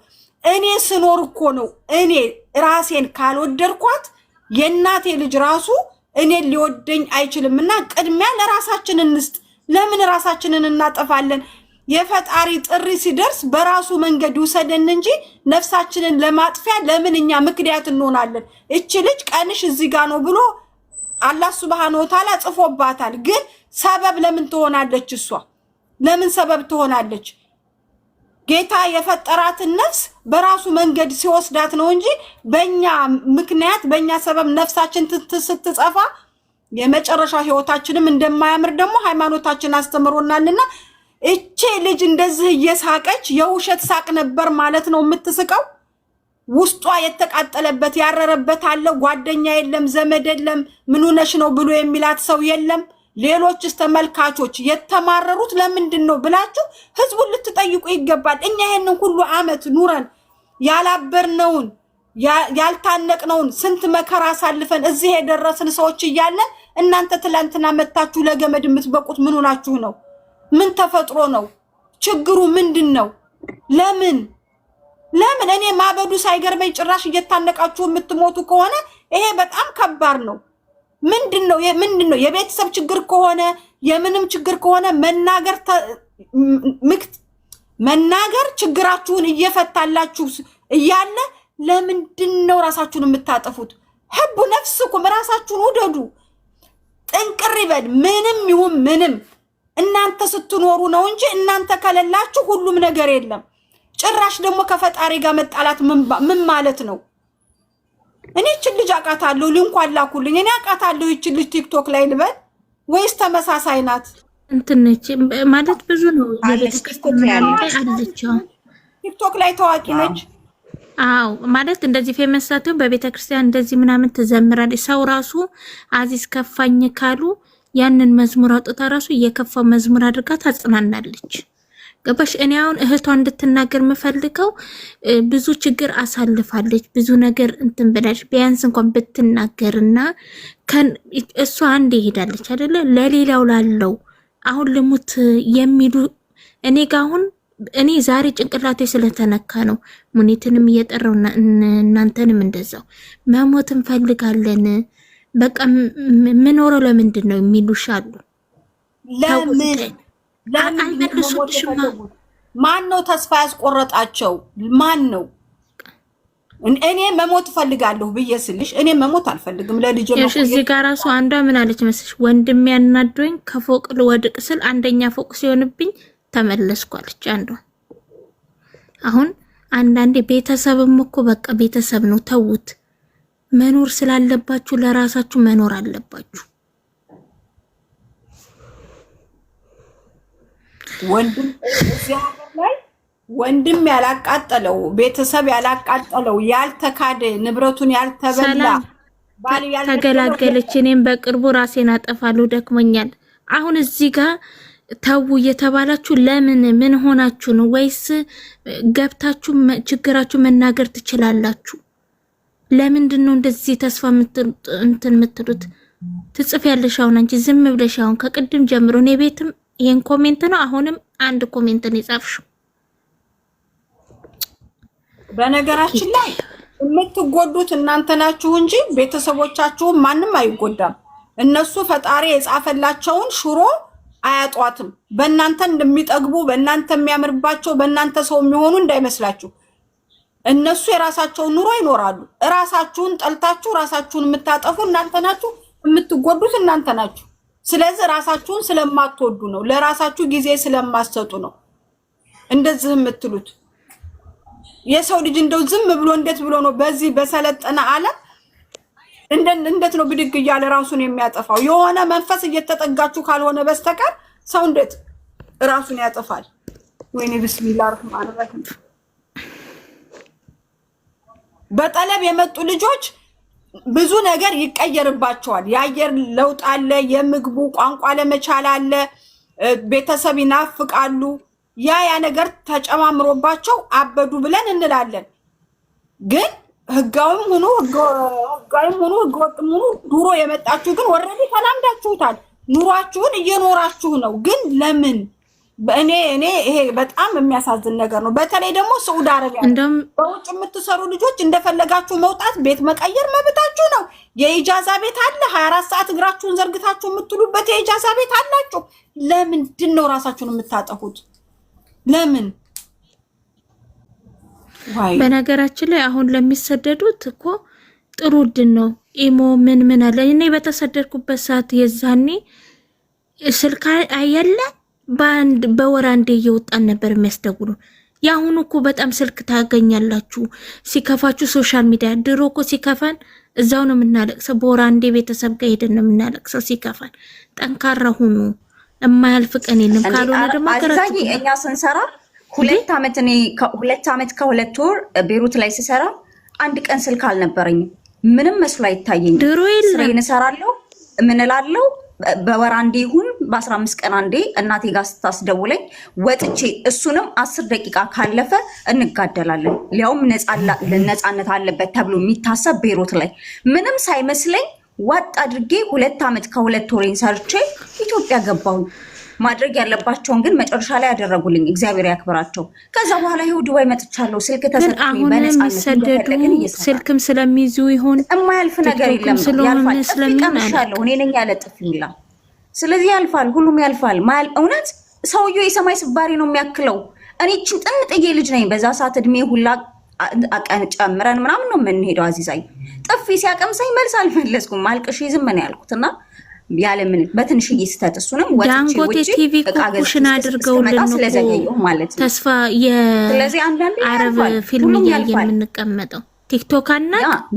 Speaker 6: እኔ ስኖር እኮ ነው እኔ ራሴን ካልወደድኳት የእናቴ ልጅ ራሱ እኔ ሊወደኝ አይችልምና ቅድሚያ ለራሳችን እንስጥ ለምን ራሳችንን እናጠፋለን የፈጣሪ ጥሪ ሲደርስ በራሱ መንገድ ውሰደን እንጂ ነፍሳችንን ለማጥፊያ ለምንኛ ምክንያት እንሆናለን እቺ ልጅ ቀንሽ እዚህ ጋር ነው ብሎ አላህ Subhanahu Wa Ta'ala ጽፎባታል ግን ሰበብ ለምን ትሆናለች እሷ ለምን ሰበብ ትሆናለች ጌታ የፈጠራትን ነፍስ በራሱ መንገድ ሲወስዳት ነው እንጂ በእኛ ምክንያት በእኛ ሰበብ ነፍሳችን ስትጸፋ የመጨረሻ ህይወታችንም እንደማያምር ደግሞ ሃይማኖታችን አስተምሮናልና እቺ ልጅ እንደዚህ እየሳቀች የውሸት ሳቅ ነበር ማለት ነው የምትስቀው። ውስጧ የተቃጠለበት ያረረበት አለ። ጓደኛ የለም፣ ዘመድ የለም፣ ምን ሆነሽ ነው ብሎ የሚላት ሰው የለም። ሌሎችስ ተመልካቾች የተማረሩት ለምንድን ነው ብላችሁ ህዝቡን ልትጠይቁ ይገባል። እኛ ይሄንን ሁሉ አመት ኑረን ያላበርነውን ያልታነቅነውን ስንት መከራ አሳልፈን እዚህ የደረስን ሰዎች እያለን እናንተ ትላንትና መታችሁ ለገመድ የምትበቁት ምን ሆናችሁ ነው? ምን ተፈጥሮ ነው? ችግሩ ምንድን ነው? ለምን እኔ ማበዱ ሳይገርመኝ ጭራሽ እየታነቃችሁ የምትሞቱ ከሆነ ይሄ በጣም ከባድ ነው። ምንድነው የቤተሰብ ችግር ከሆነ የምንም ችግር ከሆነ መናገር ችግራችሁን እየፈታላችሁ እያለ ለምንድነው ራሳችሁን የምታጠፉት? ህቡ ነፍስኩም ራሳችሁን ውደዱ። ጥንቅር ይበል ምንም ይሁን ምንም እናንተ ስትኖሩ ነው እንጂ እናንተ ከሌላችሁ ሁሉም ነገር የለም። ጭራሽ ደግሞ ከፈጣሪ ጋር መጣላት ምን ማለት ነው? እኔ እቺ ልጅ አቃታለሁ ሊንኳን ላኩልኝ። እኔ አቃታለሁ እቺ ልጅ ቲክቶክ ላይ ልበል ወይስ ተመሳሳይ ናት?
Speaker 2: እንትነች ማለት ብዙ ነው
Speaker 6: ቲክቶክ ላይ ታዋቂ ነች።
Speaker 2: አው ማለት እንደዚህ ፌመስ ሳትሆን በቤተክርስቲያን እንደዚህ ምናምን ትዘምራለች። ሰው ራሱ አዚዝ ከፋኝ ካሉ ያንን መዝሙር አውጥታ ራሱ እየከፋው መዝሙር አድርጋ ታጽናናለች። ገባሽ? እኔ አሁን እህቷ እንድትናገር የምፈልገው ብዙ ችግር አሳልፋለች፣ ብዙ ነገር እንትን ብላለች። ቢያንስ እንኳን ብትናገርና እሷ አንዴ ሄዳለች አይደለ? ለሌላው ላለው አሁን ልሙት የሚሉ እኔ ጋር አሁን እኔ ዛሬ ጭንቅላቴ ስለተነካ ነው ሙኒትንም እየጠራውና እናንተንም እንደዛው መሞት እንፈልጋለን። በቃ ምኖረው ለምንድን ነው የሚሉሻሉ?
Speaker 6: ለምን ማን ነው ተስፋ ያስቆረጣቸው? ማን ነው? እኔ መሞት ፈልጋለሁ ብዬ ስልሽ እኔ መሞት አልፈልግም። ለልጅ ነው
Speaker 2: እዚህ ጋር ራሱ አንዷ ምን አለች መስልሽ? ወንድም ያናዶኝ ከፎቅ ልወድቅ ስል አንደኛ ፎቅ ሲሆንብኝ ተመለስኩ አለች አንዷ። አሁን አንዳንዴ ቤተሰብም እኮ በቃ ቤተሰብ ነው፣ ተውት። መኖር ስላለባችሁ ለራሳችሁ መኖር አለባችሁ።
Speaker 6: ወንድም እዚህ ሀገር ላይ ወንድም ያላቃጠለው ቤተሰብ ያላቃጠለው ያልተካደ ንብረቱን ያልተበላ ባል
Speaker 2: ተገላገለች። እኔም በቅርቡ ራሴን አጠፋለሁ ደክሞኛል። አሁን እዚህ ጋር ተው እየተባላችሁ ለምን ምን ሆናችሁ ነው? ወይስ ገብታችሁ ችግራችሁ መናገር ትችላላችሁ? ለምንድን ነው እንደዚህ ተስፋ እንትን የምትሉት? ትጽፊያለሽ አሁን አንቺ ዝም ብለሽ አሁን ከቅድም ጀምሮ እኔ ቤትም ይሄን ኮሜንት ነው አሁንም አንድ ኮሜንት ነው የጻፍሽው።
Speaker 6: በነገራችን ላይ የምትጎዱት እናንተ ናችሁ እንጂ ቤተሰቦቻችሁ ማንም አይጎዳም። እነሱ ፈጣሪ የጻፈላቸውን ሽሮ አያጧትም። በእናንተ እንደሚጠግቡ በእናንተ የሚያምርባቸው በእናንተ ሰው የሚሆኑ እንዳይመስላችሁ። እነሱ የራሳቸውን ኑሮ ይኖራሉ። ራሳችሁን ጠልታችሁ ራሳችሁን የምታጠፉ እናንተ ናችሁ፣ የምትጎዱት እናንተ ናችሁ። ስለዚህ ራሳችሁን ስለማትወዱ ነው፣ ለራሳችሁ ጊዜ ስለማትሰጡ ነው እንደዚህ የምትሉት። የሰው ልጅ እንደው ዝም ብሎ እንዴት ብሎ ነው በዚህ በሰለጠነ ዓለም እንዴት ነው ብድግ እያለ ራሱን የሚያጠፋው? የሆነ መንፈስ እየተጠጋችሁ ካልሆነ በስተቀር ሰው እንዴት ራሱን ያጠፋል? ወይኔ ቢስሚላህ ረህማን ረሂም። በጠለብ የመጡ ልጆች ብዙ ነገር ይቀየርባቸዋል። የአየር ለውጥ አለ፣ የምግቡ ቋንቋ ለመቻል አለ፣ ቤተሰብ ይናፍቃሉ። ያ ነገር ተጨማምሮባቸው አበዱ ብለን እንላለን። ግን ህጋዊም ሆኖ ህገወጥም ሆኖ ዱሮ የመጣችሁ ግን ወረዲ ተላምዳችሁታል። ኑሯችሁን እየኖራችሁ ነው። ግን ለምን? እኔ ይሄ በጣም የሚያሳዝን ነገር ነው። በተለይ ደግሞ ሳዑዲ አረቢያ በውጭ የምትሰሩ ልጆች እንደፈለጋችሁ መውጣት ቤት መቀየር መብታችሁ ነው። የኢጃዛ ቤት አለ። 24 ሰዓት እግራችሁን ዘርግታችሁ የምትሉበት የኢጃዛ ቤት አላችሁ። ለምንድን ነው ራሳችሁን የምታጠፉት? ለምን?
Speaker 2: በነገራችን ላይ አሁን ለሚሰደዱት እኮ ጥሩ ድን ነው። ኢሞ ምን አለ። እኔ በተሰደድኩበት ሰዓት የዛኔ ስልክ አያለ በወር አንዴ እየወጣን ነበር የሚያስደውሉ። ያሁኑ እኮ በጣም ስልክ ታገኛላችሁ። ሲከፋችሁ ሶሻል ሚዲያ። ድሮ እኮ ሲከፋን እዛው ነው የምናለቅሰው። በወር አንዴ ቤተሰብ ጋር ሄደን ነው የምናለቅሰው ሲከፋን። ጠንካራ ሁኑ። የማያልፍ ቀን የለም። ካልሆነ ደግሞ
Speaker 1: አዛጊ እኛ ስንሰራ 2 ዓመት እኔ 2 ዓመት ከ2 ወር ቤሩት ላይ ስሰራ አንድ ቀን ስልክ አልነበረኝም። ምንም መስሎ አይታየኝም።
Speaker 2: ድሮ የለም
Speaker 1: ስራዬን እሰራለሁ ምን እላለሁ። በወር አንዴ ይሁን በ15 ቀን አንዴ እናቴ ጋር ስታስደውለኝ ወጥቼ እሱንም 10 ደቂቃ ካለፈ እንጋደላለን። ሊያውም ነፃነት አለበት ተብሎ የሚታሰብ ቤሩት ላይ ምንም ሳይመስለኝ ዋጥ አድርጌ 2 ዓመት ከ2 ወሬን ሰርቼ ኢትዮጵያ ገባሁ። ማድረግ ያለባቸውን ግን መጨረሻ ላይ ያደረጉልኝ እግዚአብሔር ያክብራቸው። ከዛ በኋላ ይኸው ዱባይ መጥቻለሁ። ስልክ ተሰጥቶኝ በነፃነት
Speaker 2: ስልክም ስለሚይዙ ይሆን
Speaker 1: የማያልፍ ነገር የለም። ያልፋል። ጥፊ ቀምሻለሁ እኔ ነኝ ያለ ጥፊ ይላል። ስለዚህ ያልፋል፣ ሁሉም ያልፋል። እውነት ሰውየው የሰማይ ስባሪ ነው የሚያክለው። እኔ እቺን ጥንጥዬ ልጅ ነኝ። በዛ ሰዓት እድሜ ሁላ አቀን ጨምረን ምናምን ነው የምንሄደው። አዚዛይ ጥፊ ሲያቀምሰኝ መልስ አልመለስኩም። አልቅሽ ዝም ነው ያልኩትና ያለምን በትንሽዬ ስተት እሱንም
Speaker 2: ዳንጎቴ ቲቪ ኮኩሽን አድርገውልን ነው
Speaker 1: ማለት ነው።
Speaker 2: ተስፋ የአረብ ፊልም እያየን የምንቀመጠው ቲክቶክ እና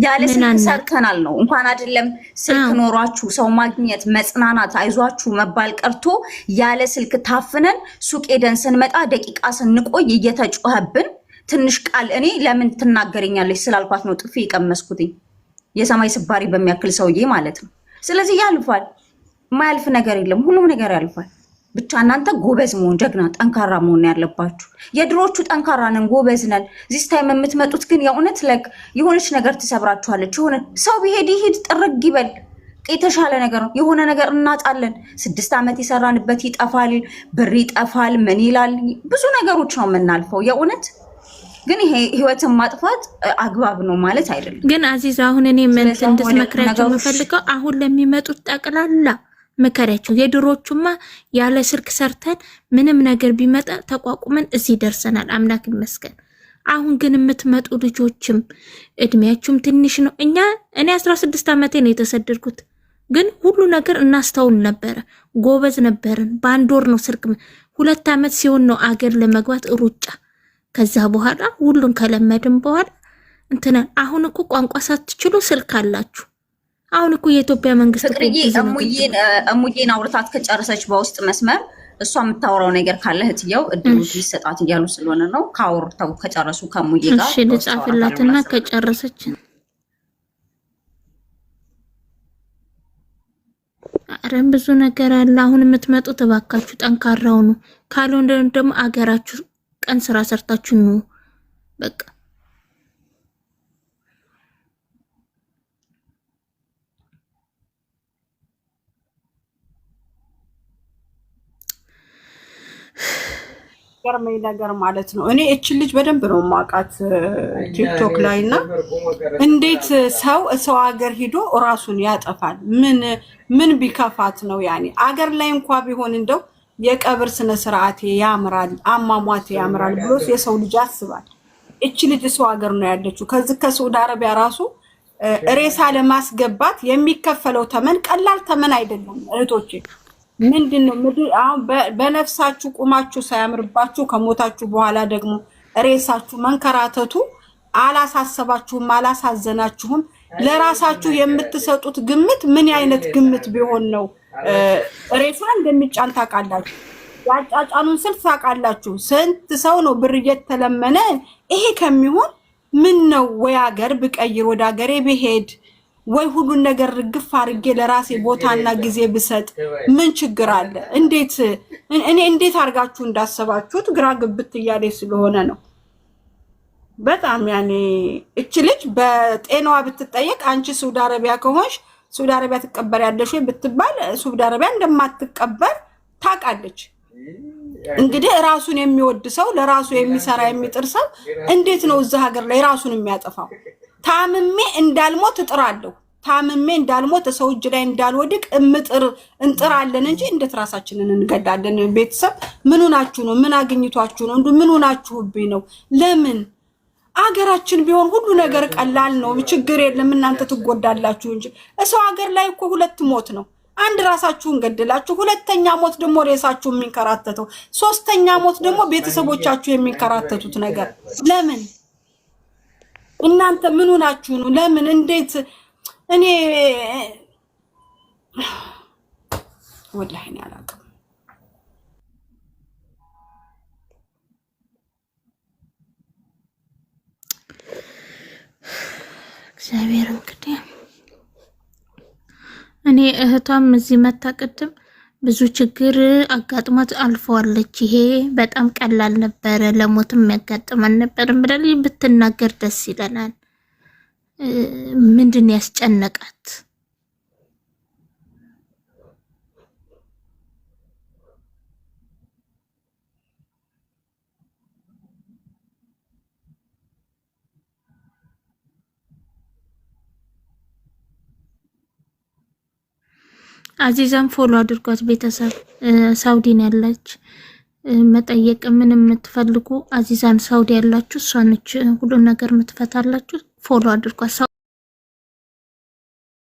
Speaker 1: ያለ ስልክ ሰርተናል ነው። እንኳን አይደለም ስልክ ኖሯችሁ ሰው ማግኘት መጽናናት አይዟችሁ መባል ቀርቶ ያለ ስልክ ታፍነን ሱቅ ሄደን ስንመጣ ደቂቃ ስንቆይ እየተጮኸብን ትንሽ ቃል እኔ ለምን ትናገረኛለች ስላልኳት ነው ጥፊ የቀመስኩትኝ የሰማይ ስባሪ በሚያክል ሰውዬ ማለት ነው። ስለዚህ ያልፋል። ማያልፍ ነገር የለም። ሁሉም ነገር ያልፋል። ብቻ እናንተ ጎበዝ መሆን ጀግና ጠንካራ መሆን ያለባችሁ። የድሮቹ ጠንካራ ነን ጎበዝ ነን። ዚስ ታይም የምትመጡት ግን የእውነት የሆነች ነገር ትሰብራችኋለች። የሆነ ሰው ቢሄድ ይሄድ ጥርግ ይበል የተሻለ ነገር ነው። የሆነ ነገር እናጣለን። 6 ዓመት የሰራንበት ይጠፋል፣ ብር ይጠፋል፣ ምን ይላል። ብዙ ነገሮች ነው የምናልፈው የእውነት ግን ይሄ ህይወትን ማጥፋት አግባብ ነው ማለት አይደለም።
Speaker 2: ግን አዚዝ አሁን እኔ መልስ እንድትመክራቸው የምፈልገው አሁን ለሚመጡት ጠቅላላ መከራቸው የድሮቹማ ያለ ስልክ ሰርተን ምንም ነገር ቢመጣ ተቋቁመን እዚህ ደርሰናል፣ አምላክ ይመስገን። አሁን ግን የምትመጡ ልጆችም እድሜያችሁም ትንሽ ነው። እኔ 16 ዓመቴ ነው የተሰደድኩት፣ ግን ሁሉ ነገር እናስተውል ነበረ፣ ጎበዝ ነበርን። በአንድ ወር ነው ስልክ 2 ዓመት ሲሆን ነው አገር ለመግባት ሩጫ። ከዛ በኋላ ሁሉን ከለመድን በኋላ አሁን እኮ ቋንቋ ሳትችሉ ስልክ አላችሁ። አሁን እኮ የኢትዮጵያ መንግስት
Speaker 1: እሙዬን አውርታት ከጨረሰች በውስጥ መስመር እሷ የምታወራው ነገር ካለ እህትየው እድሉ ይሰጣት እያሉ ስለሆነ ነው። ካወርተው ከጨረሱ ከሙዬ ጋር
Speaker 2: እሺ ልጻፍላትና ከጨረሰች አረም ብዙ ነገር አለ። አሁን የምትመጡ ተባካችሁ ጠንካራው ነው። ካልሆነ ደግሞ አገራችሁ ቀን ስራ ሰርታችሁ ነው በቃ።
Speaker 6: ገርመኝ ነገር ማለት ነው። እኔ እቺ ልጅ በደንብ ነው ማቃት ቲክቶክ ላይና እንዴት ሰው ሀገር ሂዶ ራሱን ያጠፋል? ምን ቢከፋት ነው? ያኔ አገር ላይ እንኳን ቢሆን እንደው የቀብር ስነ ስርዓት ያምራል፣ አሟሟት ያምራል ብሎ የሰው ልጅ ያስባል። እቺ ልጅ ሰው ሀገር ነው ያለችው። ከሳዑዲ አረቢያ ራሱ ሬሳ ለማስገባት የሚከፈለው ተመን ቀላል ተመን አይደለም እህቶቼ። ምንድነው አሁን በነፍሳችሁ ቁማችሁ ሳያምርባችሁ ከሞታችሁ በኋላ ደግሞ ሬሳችሁ መንከራተቱ አላሳሰባችሁም? አላሳዘናችሁም? ለራሳችሁ የምትሰጡት ግምት ምን አይነት ግምት ቢሆን ነው ሬሳ እንደሚጫን ታውቃላችሁ? ያጫጫኑን ስልት ታውቃላችሁ? ስንት ሰው ነው ብር እየተለመነ ይሄ ከሚሆን ምን ነው ወይ ሀገር ብቀይር ወደ ሀገሬ ብሄድ ወይ ሁሉን ነገር ርግፍ አድርጌ ለራሴ ቦታና ጊዜ ብሰጥ ምን ችግር አለ? እንዴት አድርጋችሁ እንዳሰባችሁት ግራ ግብት እያለ ስለሆነ ነው። በጣም ያኔ እቺ ልጅ በጤናዋ ብትጠየቅ አንቺ ሳዑዲ አረቢያ ከሆንሽ ሳዑዲ አረቢያ ትቀበሪያለሽ ወይ ብትባል ሳዑዲ አረቢያ እንደማትቀበር ታውቃለች። እንግዲህ ራሱን የሚወድ ሰው ለራሱ የሚሰራ የሚጥር ሰው እንዴት ነው እዛ ሀገር ላይ ራሱን የሚያጠፋው? ታምሜ እንዳልሞት እጥራለሁ፣ ታምሜ እንዳልሞት ሰው እጅ ላይ እንዳልወድቅ እንጥራለን እንጂ እንዴት ራሳችንን እንገዳለን? ቤተሰብ ምን ሆናችሁ ነው? ምን አግኝቷችሁ ነው? ምን ሆናችሁብኝ ነው? ለምን አገራችን ቢሆን ሁሉ ነገር ቀላል ነው፣ ችግር የለም። እናንተ ትጎዳላችሁ እንጂ ሰው ሀገር ላይ እኮ 2 ሞት ነው። አንድ ራሳችሁን ገድላችሁ፣ ሁለተኛ ሞት ደግሞ ሬሳችሁ የሚንከራተተው፣ ሶስተኛ ሞት ደግሞ ቤተሰቦቻችሁ የሚንከራተቱት ነገር ለምን? እናንተ ምን ሆናችሁ ነው? ለምን? እንዴት? እኔ ወላሂ አላውቅም።
Speaker 2: እህቷም እዚህ መታ ቅድም ብዙ ችግር አጋጥሟት አልፈዋለች። ይሄ በጣም ቀላል ነበረ፣ ለሞትም የሚያጋጥመን ነበር ብለን ብትናገር ደስ ይለናል። ምንድን ያስጨነቃት? አዚዛም ፎሎ አድርጓት። ቤተሰብ ሳውዲን ያለች መጠየቅ ምንም የምትፈልጉ አዚዛን ሳውዲ ያላችሁ እሷ ነች ሁሉ ነገር የምትፈታላችሁ። ፎሎ አድርጓት።